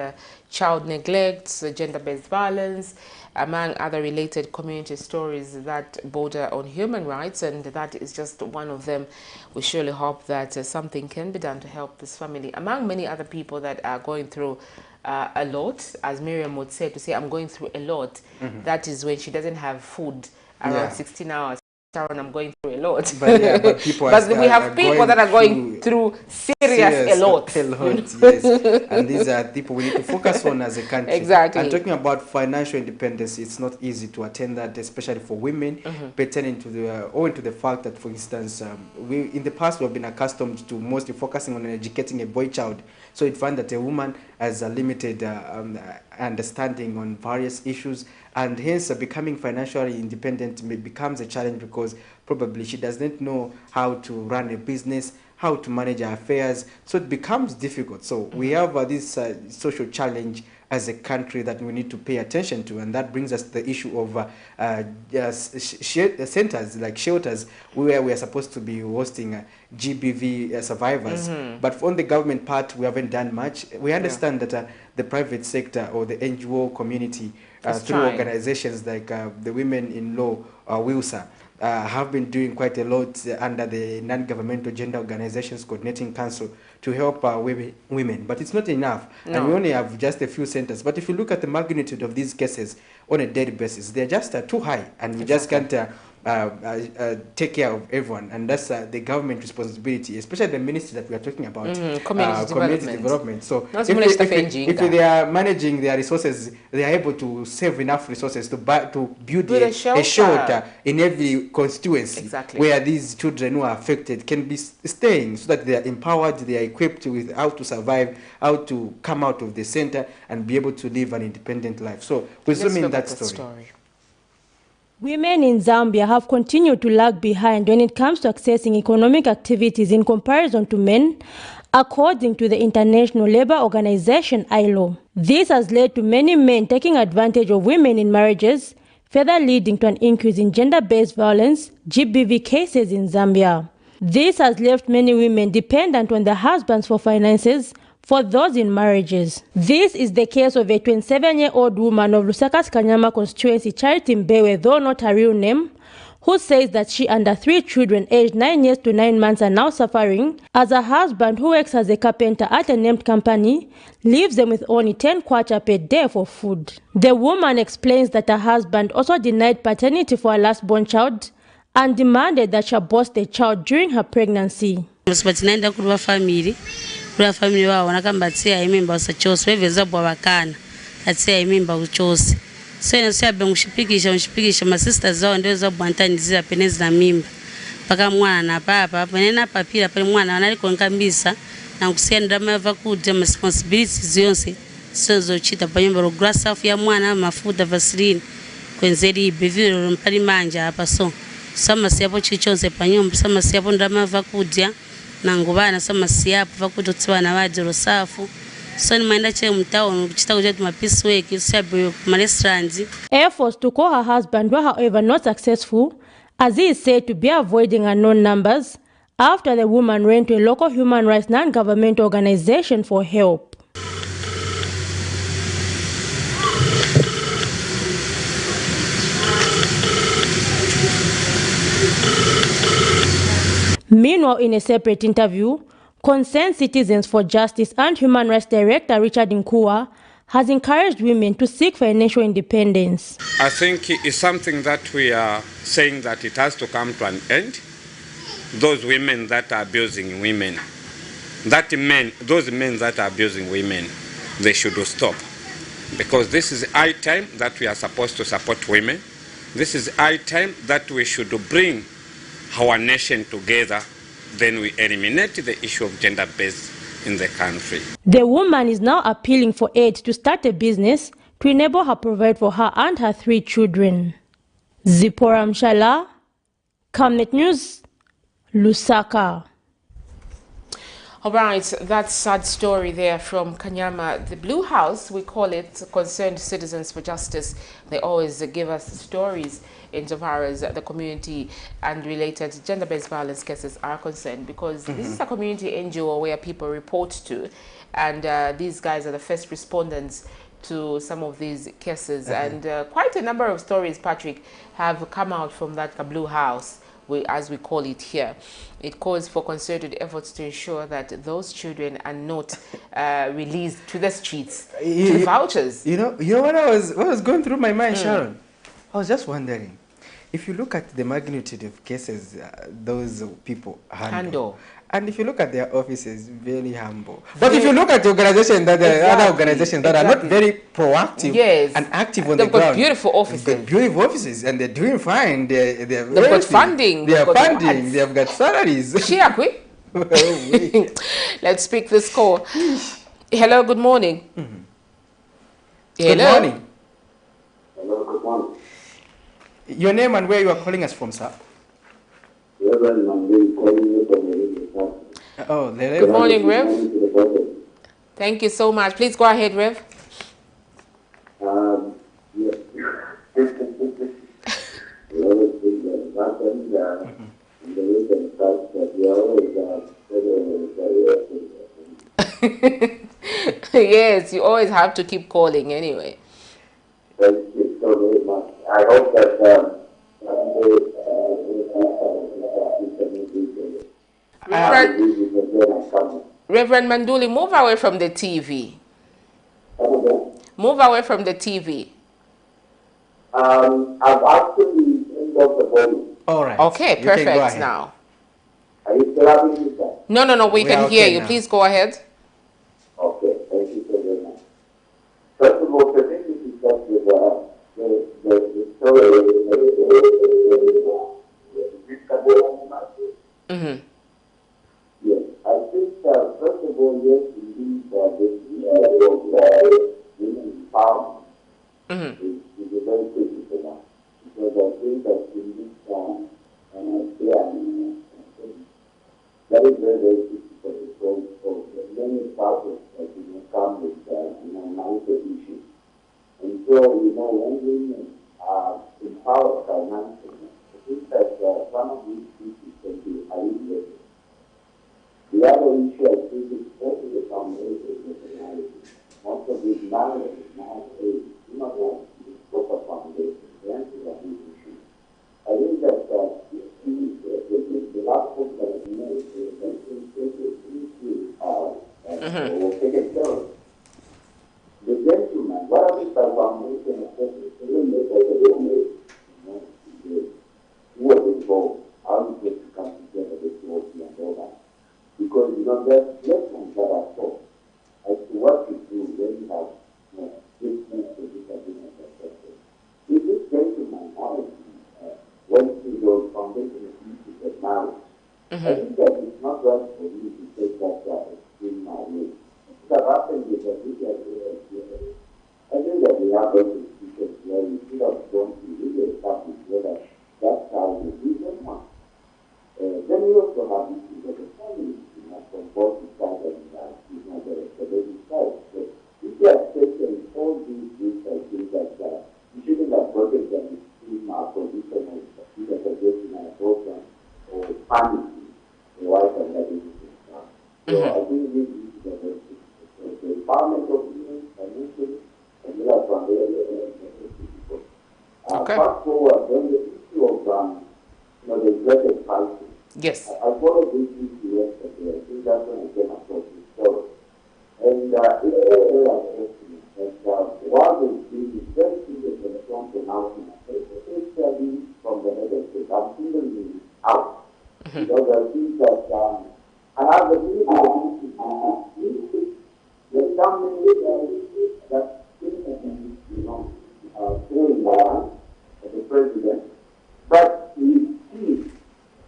child neglect, gender-based violence, among other related community stories that border on human rights, and that is just one of them. We surely hope that something can be done to help this family, among many other people that are going through a lot. As Miriam would say, to say, I'm going through a lot, that is when she doesn't have food around 16 hours. I'm going through a lot. But people but we have people that are going through serious a lot. Yes. And these are people we need to focus on as a country. Exactly. And talking about financial independence, it's not easy to attain that, especially for women, pertaining to owing to the fact that, for instance, we in the past we have been accustomed to mostly focusing on educating a boy child. So it finds that a woman has a limited understanding on various issues, and hence becoming financially independent becomes a challenge, because probably she doesn't know how to run a business, how to manage her affairs, so it becomes difficult. So we have this social challenge as a country that we need to pay attention to, and that brings us to the issue of centers like shelters where we are supposed to be hosting GBV survivors. But on the government part, we haven't done much. We understand that the private sector or the NGO community through organizations like the Women in Law, WILSA, have been doing quite a lot under the Non-Governmental Gender Organizations Coordinating Council to help women. But it's not enough. No. And we only have just a few centers. But if you look at the magnitude of these cases on a daily basis, they're just too high. And we just can't take care of everyone, and that's the government responsibility, especially the ministry that we are talking about, community development. So if they are managing their resources, they are able to save enough resources to build a shelter in every constituency where these children who are affected can be staying, so that they are empowered, they are equipped with how to survive, how to come out of the center and be able to live an independent life. So resuming that story. Women in Zambia have continued to lag behind when it comes to accessing economic activities in comparison to men, according to the International Labour Organization ILO. This has led to many men taking advantage of women in marriages, further leading to an increase in gender-based violence, GBV cases in Zambia. This has left many women dependent on their husbands for finances, for those in marriages. This is the case of a 27-year-old woman of Lusaka's Kanyama constituency, Charity Mbewe, though not her real name, who says that she and her 3 children aged 9 years to 9 months are now suffering as her husband, who works as a carpenter at a named company, leaves them with only 10 kwacha per day for food. The woman explains that her husband also denied paternity for her last-born child and demanded that she abort the child during her pregnancy. Family wao wanakambatia imimba usachose weveza bwa bakana atia imimba uchose so inasiabe mshipikisha ma sisters zao ndio za bwantani zile penezi na mimba paka mwana na papa penena papira pale mwana analiko nkambisa na kusia ndama vakude responsibilities yonse sozo chita panyumba ro grasa ya mwana mafuta vaseline kwenzeri beviro mpali manja hapa so sama siapo chichonse panyumba sama siapo ndama vakudia nangubana sama siapo vakutotsiwa na wajiro safu so nimaenda che mtao kuchita kujetu mapisi weki sabu ma restaurants. Efforts to call her husband were however not successful, as he is said to be avoiding unknown numbers after the woman ran to a local human rights non-governmental organization for help. Meanwhile, in a separate interview, Concerned Citizens for Justice and Human Rights Director Richard Nkua has encouraged women to seek financial independence. I think it's something that we are saying that it has to come to an end. Those women that are abusing women, those men that are abusing women, they should stop. Because this is high time that we are supposed to support women. This is high time that we should bring our nation together. Then we eliminate the issue of gender-based in the country. The woman is now appealing for aid to start a business to enable her provide for her and her 3 children. Zipporah Mshala, Camnet News, Lusaka. All right, that sad story there from Kanyama. The Blue House, we call it Concerned Citizens for Justice. They always give us stories insofar as the community and related gender-based violence cases are concerned, because this is a community NGO where people report to, and these guys are the first respondents to some of these cases. And quite a number of stories, Patrick, have come out from that Blue House, as we call it here. It calls for concerted efforts to ensure that those children are not released to the streets, to the vouchers. You know what was going through my mind, Sharon? I was just wondering, if you look at the magnitude of cases those people handle, and if you look at their offices, very humble. But if you look at the organization that other organizations that are not very proactive and active on the ground, they've got beautiful offices. They've got beautiful offices, and they're doing fine. They've got funding. They have funding. They have got salaries. Let's pick this call. Hello. Good morning. Hello. Good morning. Hello. Good morning. Your name and where you are calling us from, sir? Oh, good morning, Rev. Thank you so much. Please go ahead, Rev. Yes, you always have to keep calling anyway. Thank you so very much. I hope that Reverend Manduli, move away from the TV. Move away from the TV. I've actually turned off the volume. All right. Okay, You can go perfect ahead. now. Are you still having me, sir? No, we We are can hear okay you. now. Please go ahead. Okay, thank you so very much. First of all, permit me to start with the story. Mm-hmm. Yes, I think, first of all, yes, indeed, the issue of women empowerment Mm-hmm. is a very critical one. Because I think that in this time, that is very, very critical because of the many factors that come with marital issues. And so, when women are empowered financially, I think that some of these issues can be alleviated. The other issue I think is also the foundation of personality. Most of these marriages nowadays do not have the proper foundation. The answer to these issues. I think that the last point that I made is that issues were taken care of. The gentleman, what are the foundation of who was involved, how you get to come together with you and all that. Because, there's lessons that are taught as to what to do when you have different disagreements, etc. If this gentleman, honestly, went to those foundational issues of marriage, I think that it's not right for you to take that extreme way. What happened is that I think that we have those institutions where we should have gone to really establish whether that's how we do them. Then we also have issues of the family, from both sides and the baby side. So if you have taken all these risks, I think that you shouldn't have broken them in our position of either suggesting an abortion or panicking the wife and the baby. So I think this is the empowerment of women financially as well as from the people. Fast forward, then the issue of the dreaded crisis. Yes. I followed this issue yesterday. I think that's when I came across this story. And it's very unfortunate that while there's been very serious and strong pronouncement, especially from the head of state, I'm singling out. Because I think that, and as the minister of this, there's something that seems to be, going on as the president. But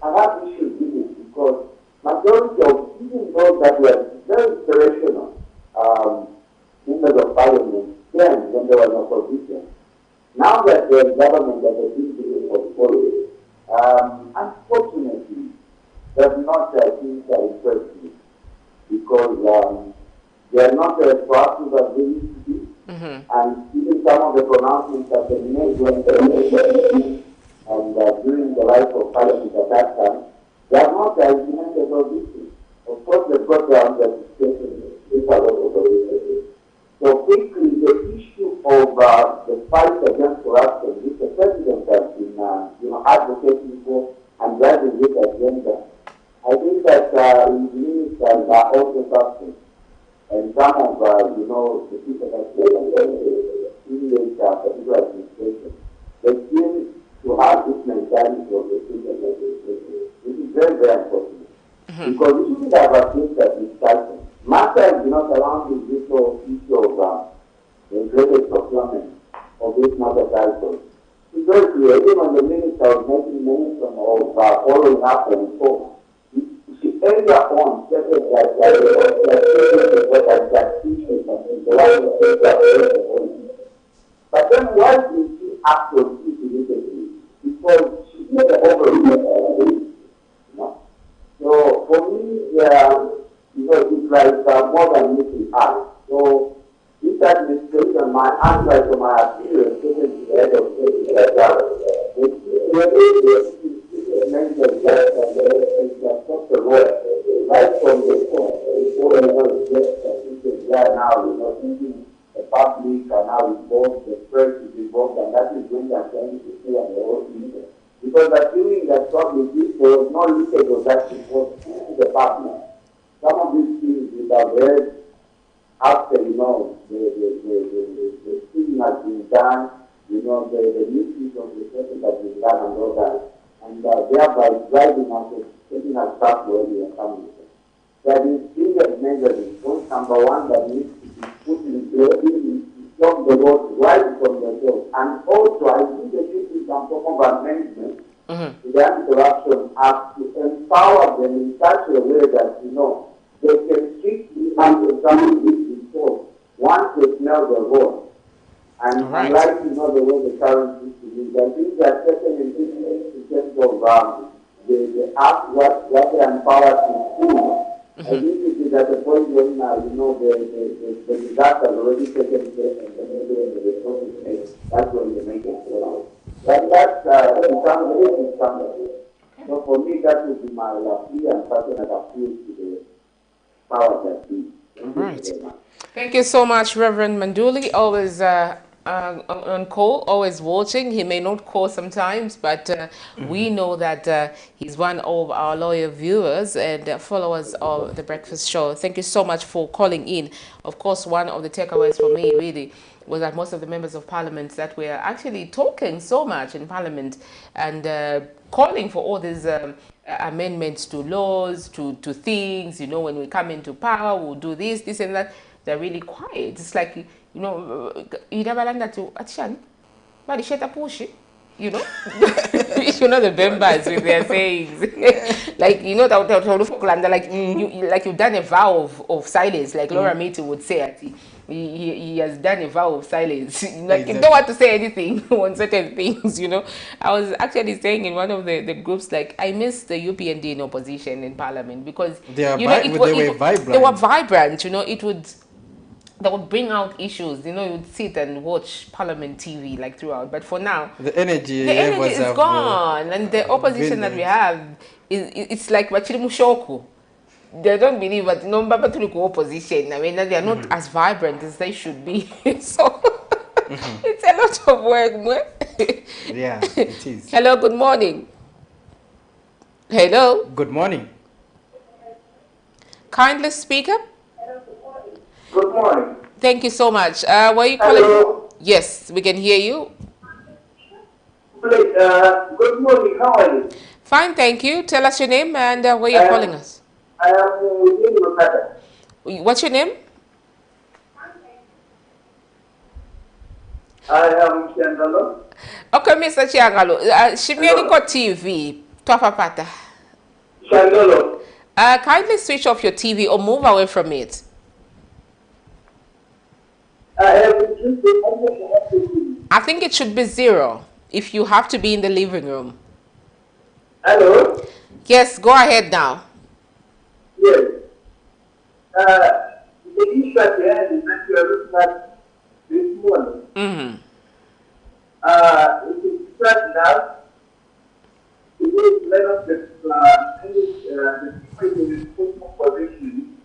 I have issues with it because majority of even those that were very inspirational members of parliament then when there was no opposition, now that the government that has been doing portfolio, unfortunately does not seem to impress me because they are not as proactive as they used to be. And even some of the pronouncements that they made when they and during the life of Parliament at that time, they have not implemented all these things. Of course, they've got their justification with a lot of other. So quickly, the issue of the fight against corruption, which the President has been advocating for and driving this agenda, I think that ministers are also suspect. And some of the people that in this particular administration, they seem to have this mentality of the citizen administration, which is very, very unfortunate. Because we shouldn't have achieved that discussion. Matters around this issue of the greatest procurement of this mother titles. It's very clear, even when the minister was making mention of following up and so on. She earlier on said that but then why did she act on it immediately? Because she did the overview. So for me, it's like more than missing eye. So this administration, my answer to my appeal is given to the head of state right from the top, now, thinking the public are now involved, the press is involved, and that is when they are trying to stay on the whole thing. Because assuming that probably there was no leakage of that report to the public, some of these things we have read after, the thing has been done, the misuse of the person has been done and all that. and thereby driving us, taking us back where we are coming from. That is stringent measures. Point number one that needs to be put in place to stop the road right from the road. And also, I think there should be some form of amendment to the Anti-Corruption Act to empower them in such a way that, you know, they can strictly examine this report once they smell the road. And unlike, you know, the way the current system is, I think there are certain improvements in terms of the act, what they empower to do. I think it is at the point when, you know, the disaster has already taken place and the resources made. That's when they make it all out. But that's in some ways is standard. So for me, that would be my plea and personal appeal to the power that be. Thank you so much, Reverend Manduli. Always on call, always watching. He may not call sometimes, but we know that he's one of our loyal viewers and followers of The Breakfast Show. Thank you so much for calling in. Of course, one of the takeaways for me really was that most of the members of parliament that were actually talking so much in parliament and calling for all these amendments to laws, to things, you know, when we come into power, we'll do this, this and that. They're really quiet. It's like, you know, you never learn that to Atishan, but the shut push it, you know. You know the members with their sayings, like, you know, like you've done a vow of silence, like Laura Meeting would say. He has done a vow of silence. Like, you don't want to say anything on certain things, you know. I was actually saying in one of the groups, like, I miss the UPND in opposition in parliament because they were vibrant, you know. They would bring out issues, you know. You would sit and watch Parliament TV like throughout, but for now the energy is gone, and the opposition that we have it's like Bachimushoku. They don't believe that no opposition. I mean, they are not as vibrant as they should be. So it's a lot of work. Yeah, it is. Hello, good morning. Hello. Good morning. Kindly speak up. Good morning. Thank you so much. Where are you calling? Hello. Yes, we can hear you. Good morning. How are you? Fine, thank you. Tell us your name and where you're calling us. I am within Rwanda. What's your name? I am Chiangalo. Okay, Mr. Chiangalo. Shimianiko TV. Twapapata. Chiangalo. Kindly switch off your TV or move away from it. I think it should be 0 if you have to be in the living room. Hello? Yes, go ahead now. Yes. The issue at the end is that you are looking at this morning. It is sad now. It is let us the people in this position.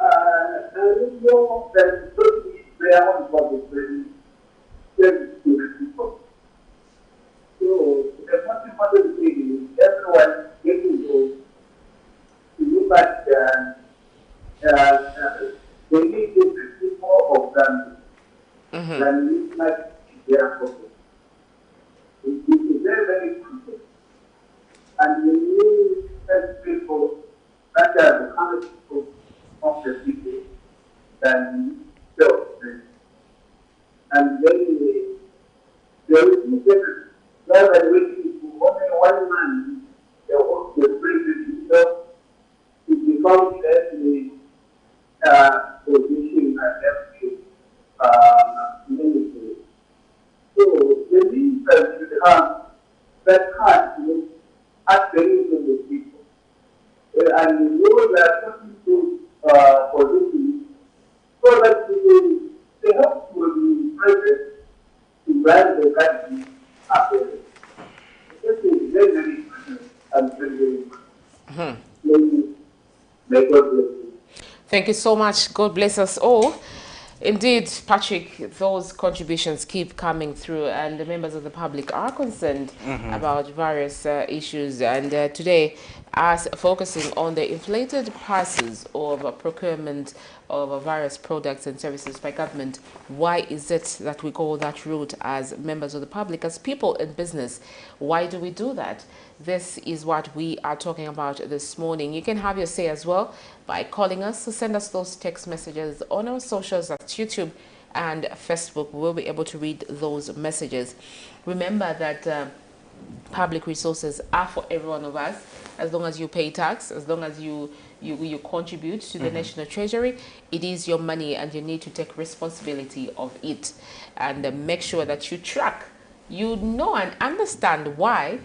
I don't know that their own public to the people. So the most important thing is everyone getting to look at they need to receive more of them than look at their focus. It is very, very crucial. And we need people that are the kind of people of the people than self. And then there is no difference. Rather than waiting for only one man, the president himself, to become the position at every ministry. So the leaders should have that heart to act the needs of the people. And those are talking to positions so that they help to the president to run the country after it. This is very, very important and very, very important. May God bless you. Thank you so much. God bless us all. Indeed, Patrick, those contributions keep coming through, and the members of the public are concerned about various issues. And today, as focusing on the inflated prices of procurement of various products and services by government, why is it that we go that route as members of the public, as people in business? Why do we do that? This is what we are talking about this morning. You can have your say as well by calling us, so send us those text messages on our socials at YouTube and Facebook. We'll be able to read those messages. Remember that public resources are for every one of us, as long as you pay tax, as long as you contribute to the national treasury. It is your money and you need to take responsibility of it, and make sure that you track, you know and understand why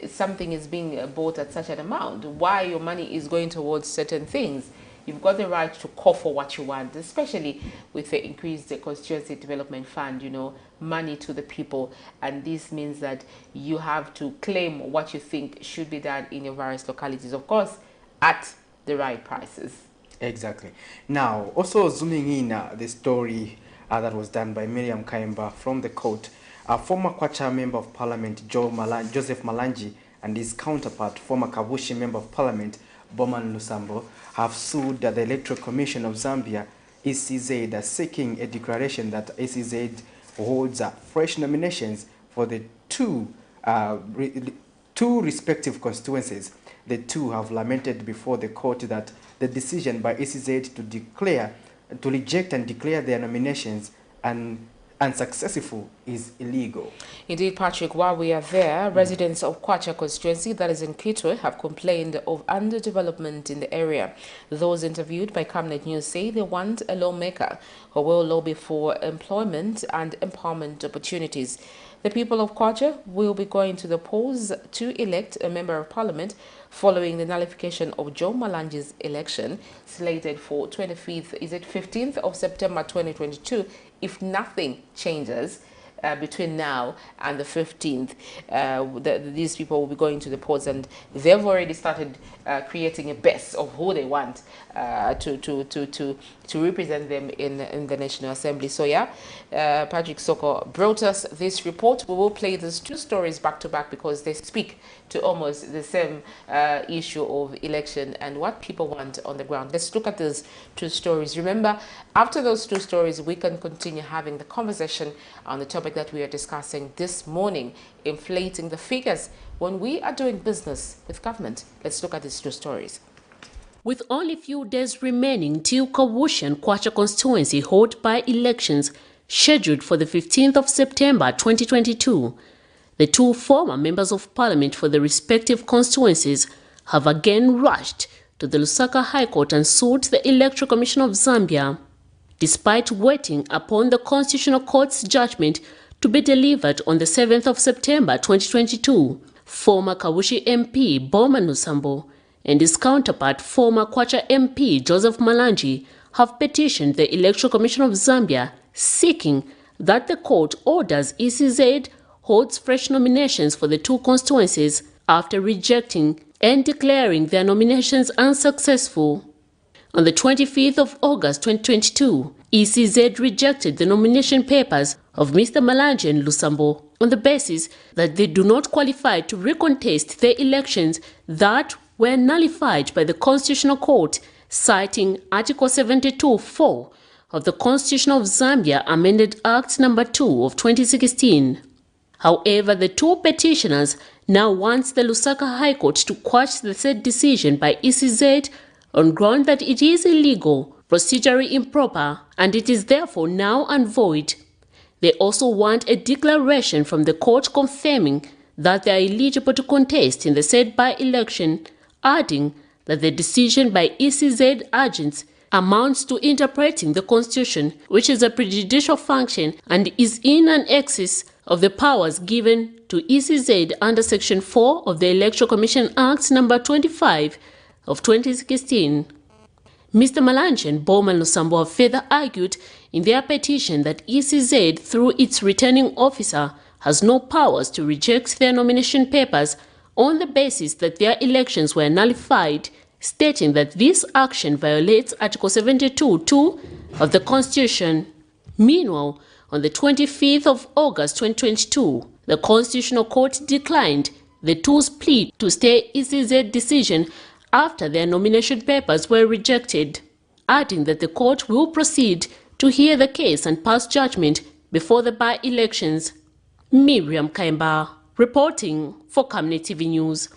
something is being bought at such an amount, why your money is going towards certain things. You've got the right to call for what you want, especially with the increased constituency development fund, you know, money to the people. And this means that you have to claim what you think should be done in your various localities, of course, at the right prices. Exactly. Now, also zooming in the story that was done by Miriam Kaimba from the court. Former Kwacha Member of Parliament Joseph Malanji and his counterpart, former Kabushi Member of Parliament Boman Lusambo, have sued the Electoral Commission of Zambia, ECZ, seeking a declaration that ECZ holds fresh nominations for the two respective constituencies. The two have lamented before the court that the decision by ECZ to reject and declare their nominations unsuccessful is illegal. Indeed, Patrick, while we are there, residents of Kwacha constituency, that is in Kitwe, have complained of underdevelopment in the area. Those interviewed by Camnet News say they want a lawmaker who will lobby for employment and empowerment opportunities. The people of Kwacha will be going to the polls to elect a member of parliament following the nullification of Joe Malanji's election, slated for 15th of September 2022. If nothing changes between now and the 15th, these people will be going to the polls, and they've already started creating a base of who they want to represent them in the National Assembly. So yeah, Patrick Soko brought us this report. We will play these two stories back to back because they speak to almost the same issue of election and what people want on the ground. Let's look at those two stories. Remember, after those two stories, we can continue having the conversation on the topic that we are discussing this morning, inflating the figures when we are doing business with government. Let's look at these two stories. With only few days remaining till Kawushi and Kwacha constituency hold by-elections scheduled for the 15th of September 2022, the two former members of parliament for the respective constituencies have again rushed to the Lusaka High Court and sued the Electoral Commission of Zambia. Despite waiting upon the Constitutional Court's judgment to be delivered on the 7th of September 2022, former Kawushi MP Boma Nusambo and his counterpart, former Kwacha MP Joseph Malanji, have petitioned the Electoral Commission of Zambia seeking that the court orders ECZ holds fresh nominations for the two constituencies after rejecting and declaring their nominations unsuccessful. On the 25th of August 2022, ECZ rejected the nomination papers of Mr. Malanji and Lusambo on the basis that they do not qualify to recontest the elections that were nullified by the Constitutional Court, citing Article 72(4) of the Constitution of Zambia Amended Act No. 2 of 2016. However, the two petitioners now want the Lusaka High Court to quash the said decision by ECZ on ground that it is illegal, procedurally improper, and it is therefore null and void. They also want a declaration from the court confirming that they are eligible to contest in the said by-election, adding that the decision by ECZ agents amounts to interpreting the Constitution, which is a prejudicial function and is in an excess of the powers given to ECZ under Section 4 of the Electoral Commission Act No. 25 of 2016. Mr. Malanji and Boma Lusambo have further argued in their petition that ECZ, through its returning officer, has no powers to reject their nomination papers on the basis that their elections were nullified, stating that this action violates Article 72(2) of the Constitution. Meanwhile, on the 25th of August 2022, the Constitutional Court declined the two's plea to stay ECZ decision after their nomination papers were rejected, adding that the court will proceed to hear the case and pass judgment before the by-elections. Miriam Kaimba, reporting for Camnet TV News.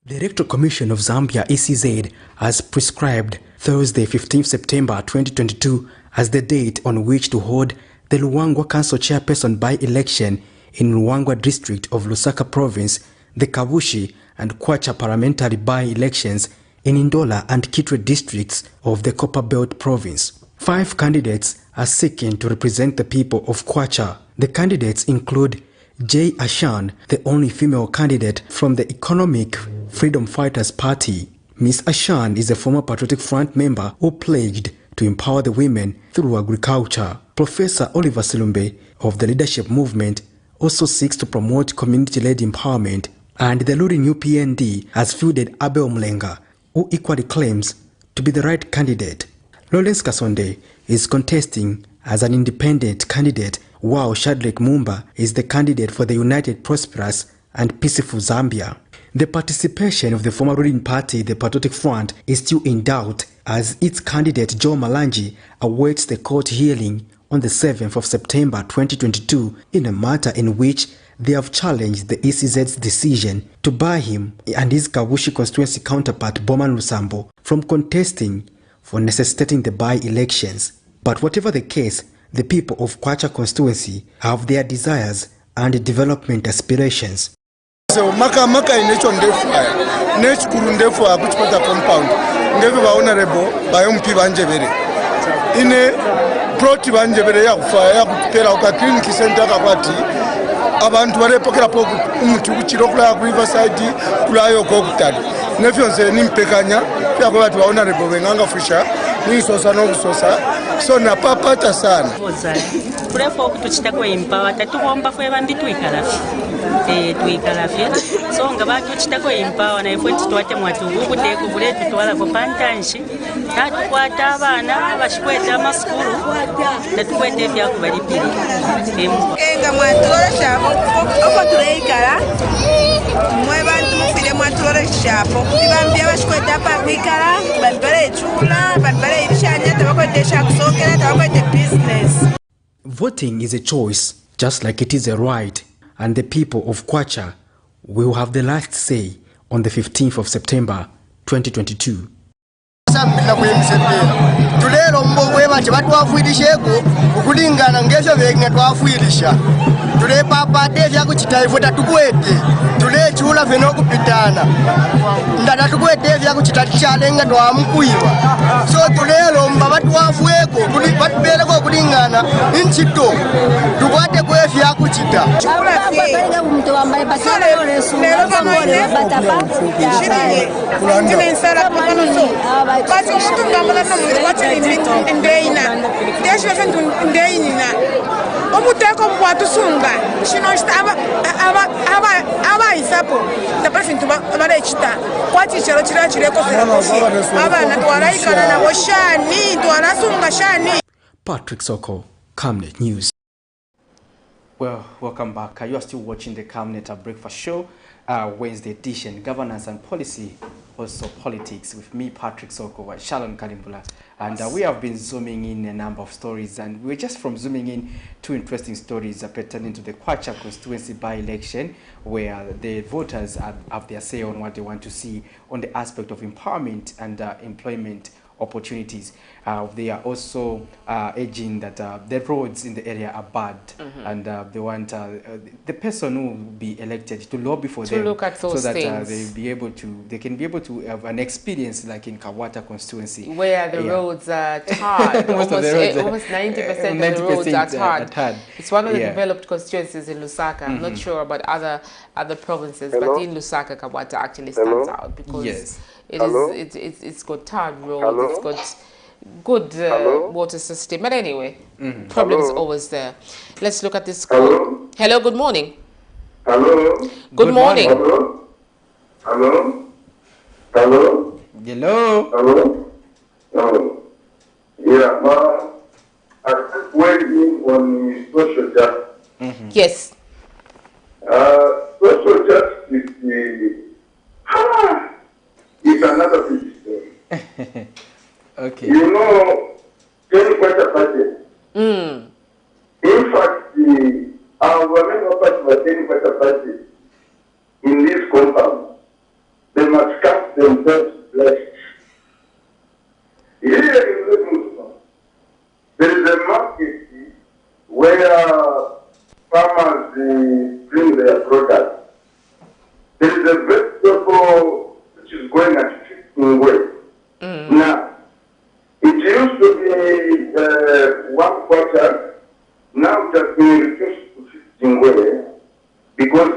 The Electoral Commission of Zambia, ECZ, has prescribed Thursday, 15 September 2022 as the date on which to hold the Luangwa Council Chairperson by-election in Luangwa District of Lusaka Province, the Kabushi and Kwacha parliamentary by-elections in Ndola and Kitwe districts of the Copperbelt Province. 5 candidates are seeking to represent the people of Kwacha. The candidates include J. Ashan, the only female candidate from the Economic Freedom Fighters Party. Ms. Ashan is a former Patriotic Front member who pledged to empower the women through agriculture. Professor Oliver Silumbe of the Leadership Movement also seeks to promote community-led empowerment. And the Luri New PND has fielded Abel Mlenga, who equally claims to be the right candidate. Lawrence Kasonde is contesting as an independent candidate, while Shadrack Mumba is the candidate for the United Prosperous and Peaceful Zambia. The participation of the former ruling party, the Patriotic Front, is still in doubt as its candidate Joe Malanji awaits the court hearing on the 7th of September 2022 in a matter in which they have challenged the ECZ's decision to bar him and his Kabushi constituency counterpart Boman Lusambo from contesting for necessitating the by-elections. But whatever the case, the people of Kwacha constituency have their desires and development aspirations. So maka inecho ndefu nechukuru ndefu akuchipata compound ngevi honorable bayompi banjebere ine proti banjebere ya kupera ukatini kisenta kakwati abantu barepokera poku umuti kuchirokula ku Riverside kulayo kokutali nefyonse nimpekanya ya kwa watu honorable benganga fusha ni sosa no sosa so na papata sana kulepo kutuchitako empower tatugomba fwe bambi tuikalafya so nga batuchitako empower na efwe tutwate mwatugu kuteko bule tutwala ko pantanshi tatukwata abana bashikweta amasukuru natukwete byako balipiri enga mwatulora shabo oko tureikala mwe bantu mufile mwatulora shabo ibambya bashikweta pa kwikala babere chula babere irishanya tabakwetesha kusokera tabakwete business. Voting is a choice, just like it is a right, and the people of Kwacha will have the last say on the 15th of September 2022. Tulero mbogwe banje batwafuirisheko ukulingana ngezo benga twafuirisha tule papa devya kuchitaivo tatukwete tule chula veno kupitana ndata tukwete vya kuchitachalenga twamkuiwa so tulero mba batwafueko kuli batubeleko kulingana inchito tukwate kwefya kuchita abaenda umuntu wambaye basale yolesu ngomole batapa chiri nsara panoso bati umuntu ngamala no muntu watini ndeina desho fendu ndeina omuteko kwatu sunga shino staba aba isapo tapafintu barechita kwati chero chireko abana twaraikana na boshani twarasunga shani. Patrick Soko, Camnet News. Well, welcome back. You are still watching the Camnet Breakfast Show, Wednesday edition, governance and policy, also politics, with me, Patrick Soko, and Shalom Kalimbula. And we have been zooming in a number of stories, and we're just from zooming in 2 interesting stories pertaining to the Kwacha constituency by-election, where the voters have their say on what they want to see on the aspect of empowerment and employment opportunities. They are also urging that the roads in the area are bad, and they want the person who will be elected to lobby for them, look at those so that they can be able to have an experience like in Kawata constituency, where the roads are tarred. almost 90% of the roads are tarred. It's one of the developed constituencies in Lusaka. I'm not sure about other provinces, but in Lusaka, Kawata actually stands out because it's got tarred roads, it's got good water system. But anyway, problems always there. Let's look at this call. Hello, good morning. Hello. Good morning. Hello. Hello. Hello. Hello. Hello. Hello. Yeah, waiting talking on social justice. Yes. Social justice is another big story. Okay. You know, getting better budget. In fact, our members were getting better budget in this compound. They must count themselves blessed. Here in Livingston, there is a market where farmers bring their products. There is a vegetable which is going at 15 weight. Now, it used to be 1 quarter. Now it has been reduced to 15 weight because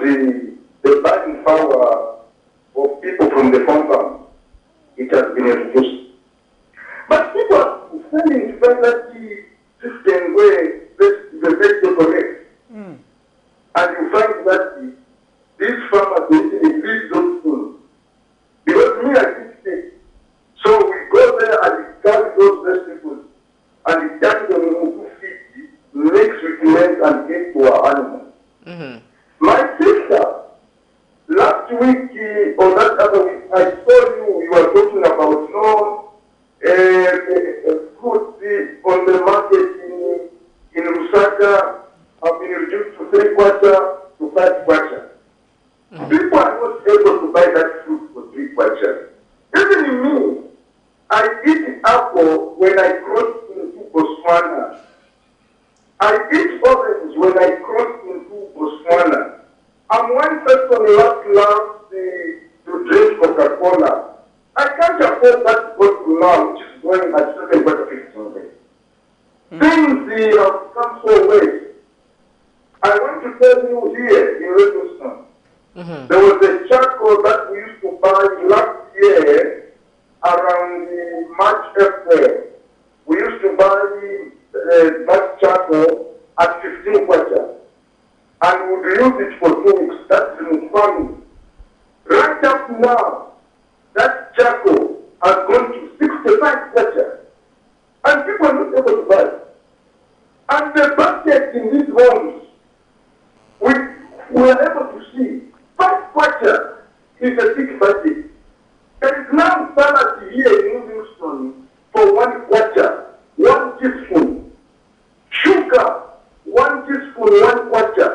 the buying power of people from the compound, it has been reduced. But people are selling 15 weight the vegetable rate. And you find that these farmers, they increase those things. Because me, I did it. So we go there and we carry those vegetables and we carry them into feed, mix with milk and give to our animals. My sister, last week or that other week, I saw you were talking about fruit on the market in Lusaka have been reduced to 3 quarter to 5 quarter. People are not able to buy that fruit for 3 quarter. Even me, I eat apple when I cross into Botswana. I eat orange when I cross into Botswana. I'm one person who loves to drink Coca-Cola. I can't afford that bottle now, which is going at 7 quarter 15 days. Things have come so way. I want to tell you here in Livingston, there was a charcoal that we used to buy last year around March, April. We used to buy that charcoal at 15 kwacha and we would use it for 2 weeks. That's in farming. Right up now, that charcoal has gone to 65 kwacha and people are not able to buy it. And the budget in these homes, we were able to see 5 kwacha is a big budget. There is now salary here in Livingston for 1 kwacha, 1 teaspoon. Sugar, 1 teaspoon, 1 kwacha.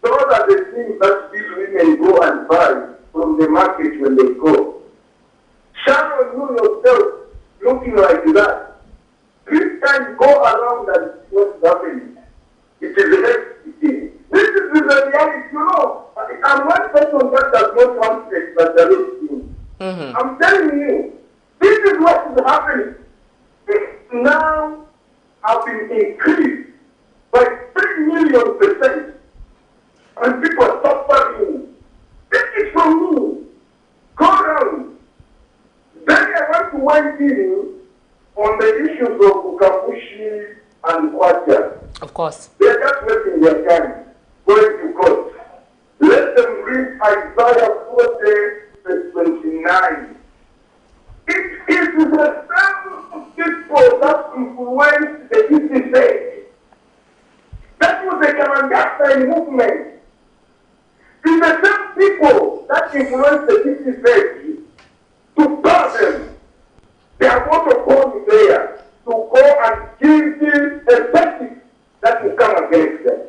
Those are the things that these women go and buy from the market when they go. Sharon, you yourself looking like that. This time go around and see what's happening. It is the next thing. This is the reality, you know. I'm one person that does not want to exaggerate things. I'm telling you, this is what is happening. This now have been increased by 3 million%. And people are suffering. This is from me. Go around. Then I want to wind in on the issues of Ukabushi and Kwacha. Of course. They are just wasting their time going to court. Let them read Isaiah 40, verse 29. It is the same people that influenced the East. That was the Kamangasta movement. It's the same people that influenced the East to pass them. They are going to go there to go and give a verdict that will come against them.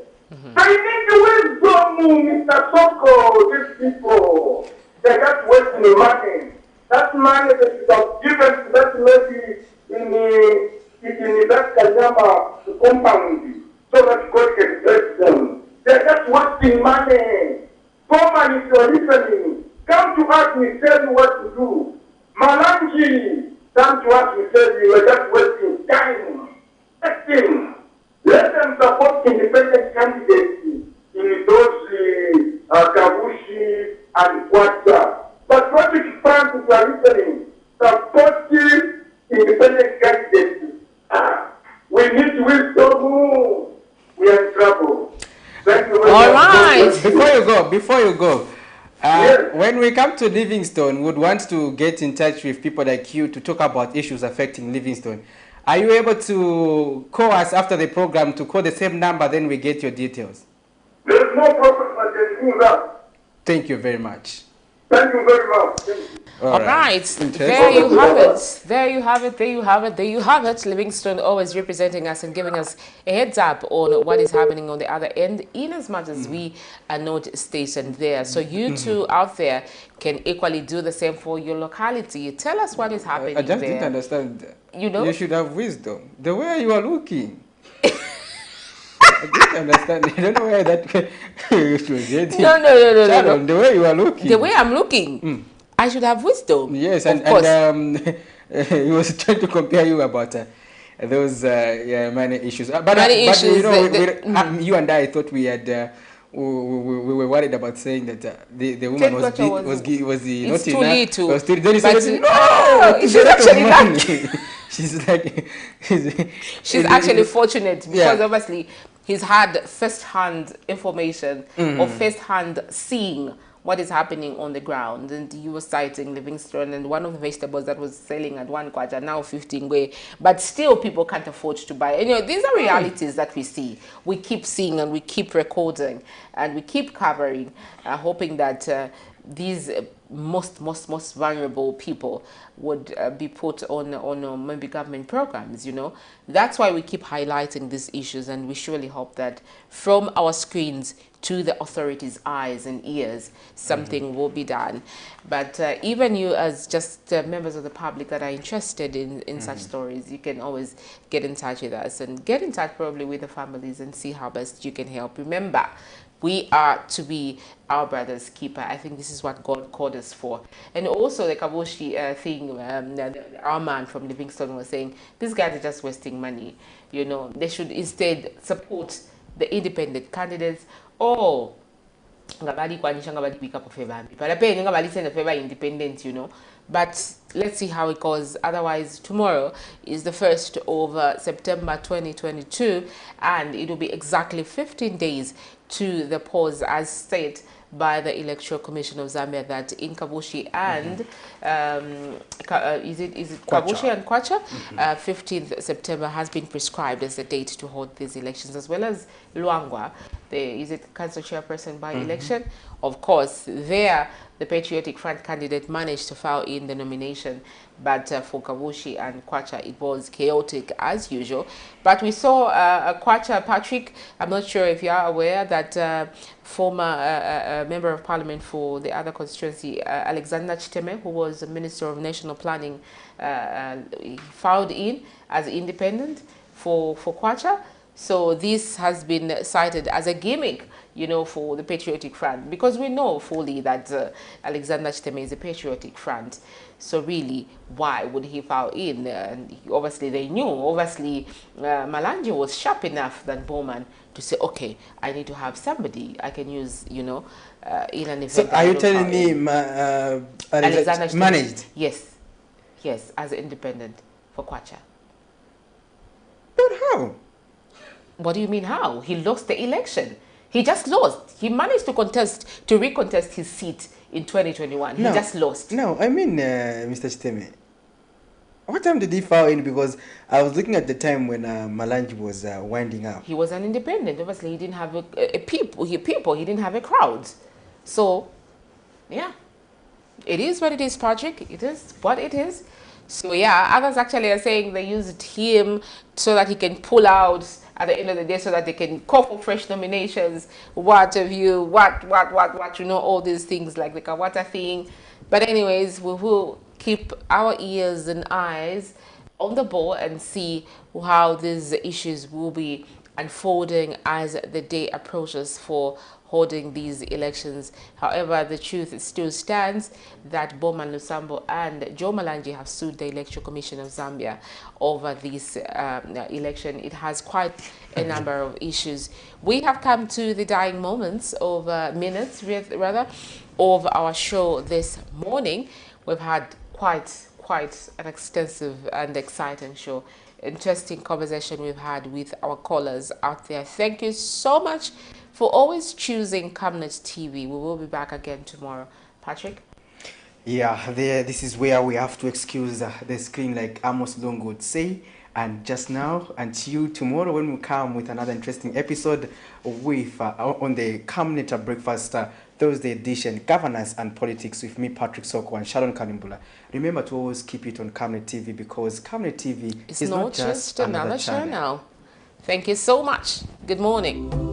I need the wisdom, Mr. Soko, these people. They got wasting the money. That money that should have given to that lady in that Kanyama compound so that God can bless them. They're just wasting money. Come and if you're listening, come to us, we tell you what to do. Malanji, come to us, we tell you, we're just wasting time. Let them support independent candidates in those Kabushi and Kwacha. But what is fun to are listening? Supporting independent candidates. We need wisdom. We are in trouble. Thank you very much. All right. Before you go, yes. When we come to Livingston, we would want to get in touch with people like you to talk about issues affecting Livingston. Are you able to call us after the program to call the same number, then we get your details? There's no problem, I can do that. Thank you very much. Thank you very much. All right. There you have it. There you have it. There you have it. There you have it. Livingston always representing us and giving us a heads up on what is happening on the other end, in as much as we are not stationed there. So you two out there can equally do the same for your locality. Tell us what is happening. I just there. didn't understand. You know, you should have wisdom. The way you are looking. I didn't understand. I don't know where that was getting. No. The way you are looking. The way I'm looking. I should have wisdom. Yes, and he was trying to compare you about those money issues. But you know, you and I thought we had we were worried about saying that the woman was not enough. Was too little. Then he said, no, it's actually not. She's like, she's actually fortunate because obviously he's had first-hand information or first-hand seeing what is happening on the ground. And you were citing Livingston, and one of the vegetables that was selling at 1 kwacha, now 15 way, but still people can't afford to buy. And, you know, these are realities that we see. We keep seeing and we keep recording and we keep covering, hoping that these most vulnerable people would be put on maybe government programs, you know. That's why we keep highlighting these issues, and we surely hope that from our screens to the authorities' eyes and ears, something will be done. But even you as just members of the public that are interested in such stories, you can always get in touch with us and get in touch probably with the families and see how best you can help. Remember, we are to be our brother's keeper. I think this is what God called us for. And also the Kaboshi thing, our man from Livingston was saying, these guys are just wasting money. You know, they should instead support the independent candidates or independent, you know. But let's see how it goes. Otherwise, tomorrow is the 1st of September 2022, and it will be exactly 15 days to the polls, as said by the Electoral Commission of Zambia, that in Kabushi and is it Kabushi and Kwacha, 15th September has been prescribed as the date to hold these elections, as well as Luangwa, is it council chairperson by election. Of course, there the Patriotic Front candidate managed to file in the nomination, but for Kabushi and Kwacha it was chaotic as usual. But we saw Kwacha, Patrick, I'm not sure if you are aware that former member of parliament for the other constituency, Alexander Chiteme, who was the Minister of National Planning, filed in as independent for Kwacha. So this has been cited as a gimmick, you know, for the Patriotic Front, because we know fully that Alexander Chiteme is a Patriotic Front. So really, why would he file in? And obviously they knew. Obviously, Malanje was sharp enough than Bowman to say, okay, I need to have somebody I can use, you know, in an event. So are you telling me Alexander Chiteme managed? Yes, as independent for Kwacha. But how? What do you mean how? He lost the election. He just lost. He managed to recontest his seat in 2021. He just lost. No, I mean, Mr. Chiteme, what time did he file in? Because I was looking at the time when Malanje was winding up. He was an independent. Obviously, he didn't have people. He didn't have a crowd. So, yeah, it is what it is, Patrick. It is what it is. So, yeah, others actually are saying they used him so that he can pull out at the end of the day, so that they can call for fresh nominations, what have you, what, you know, all these things like the Kawata thing. But anyways, we will keep our ears and eyes on the ball and see how these issues will be unfolding as the day approaches for holding these elections. However, the truth still stands that Bowman Lusambo and Joe Malanje have sued the Electoral Commission of Zambia over this election. It has quite a number of issues. We have come to the dying moments of minutes, rather, of our show this morning. We've had quite an extensive and exciting show. Interesting conversation we've had with our callers out there. Thank you so much for always choosing Camnet TV. We will be back again tomorrow. Patrick? Yeah, this is where we have to excuse the screen, like Amos Long would say. And just now, until tomorrow when we come with another interesting episode with on the Camnet Breakfast Thursday edition, Governance and Politics with me, Patrick Soko and Sharon Kalimbula. Remember to always keep it on Camnet TV because Camnet TV is not just another channel. Thank you so much. Good morning.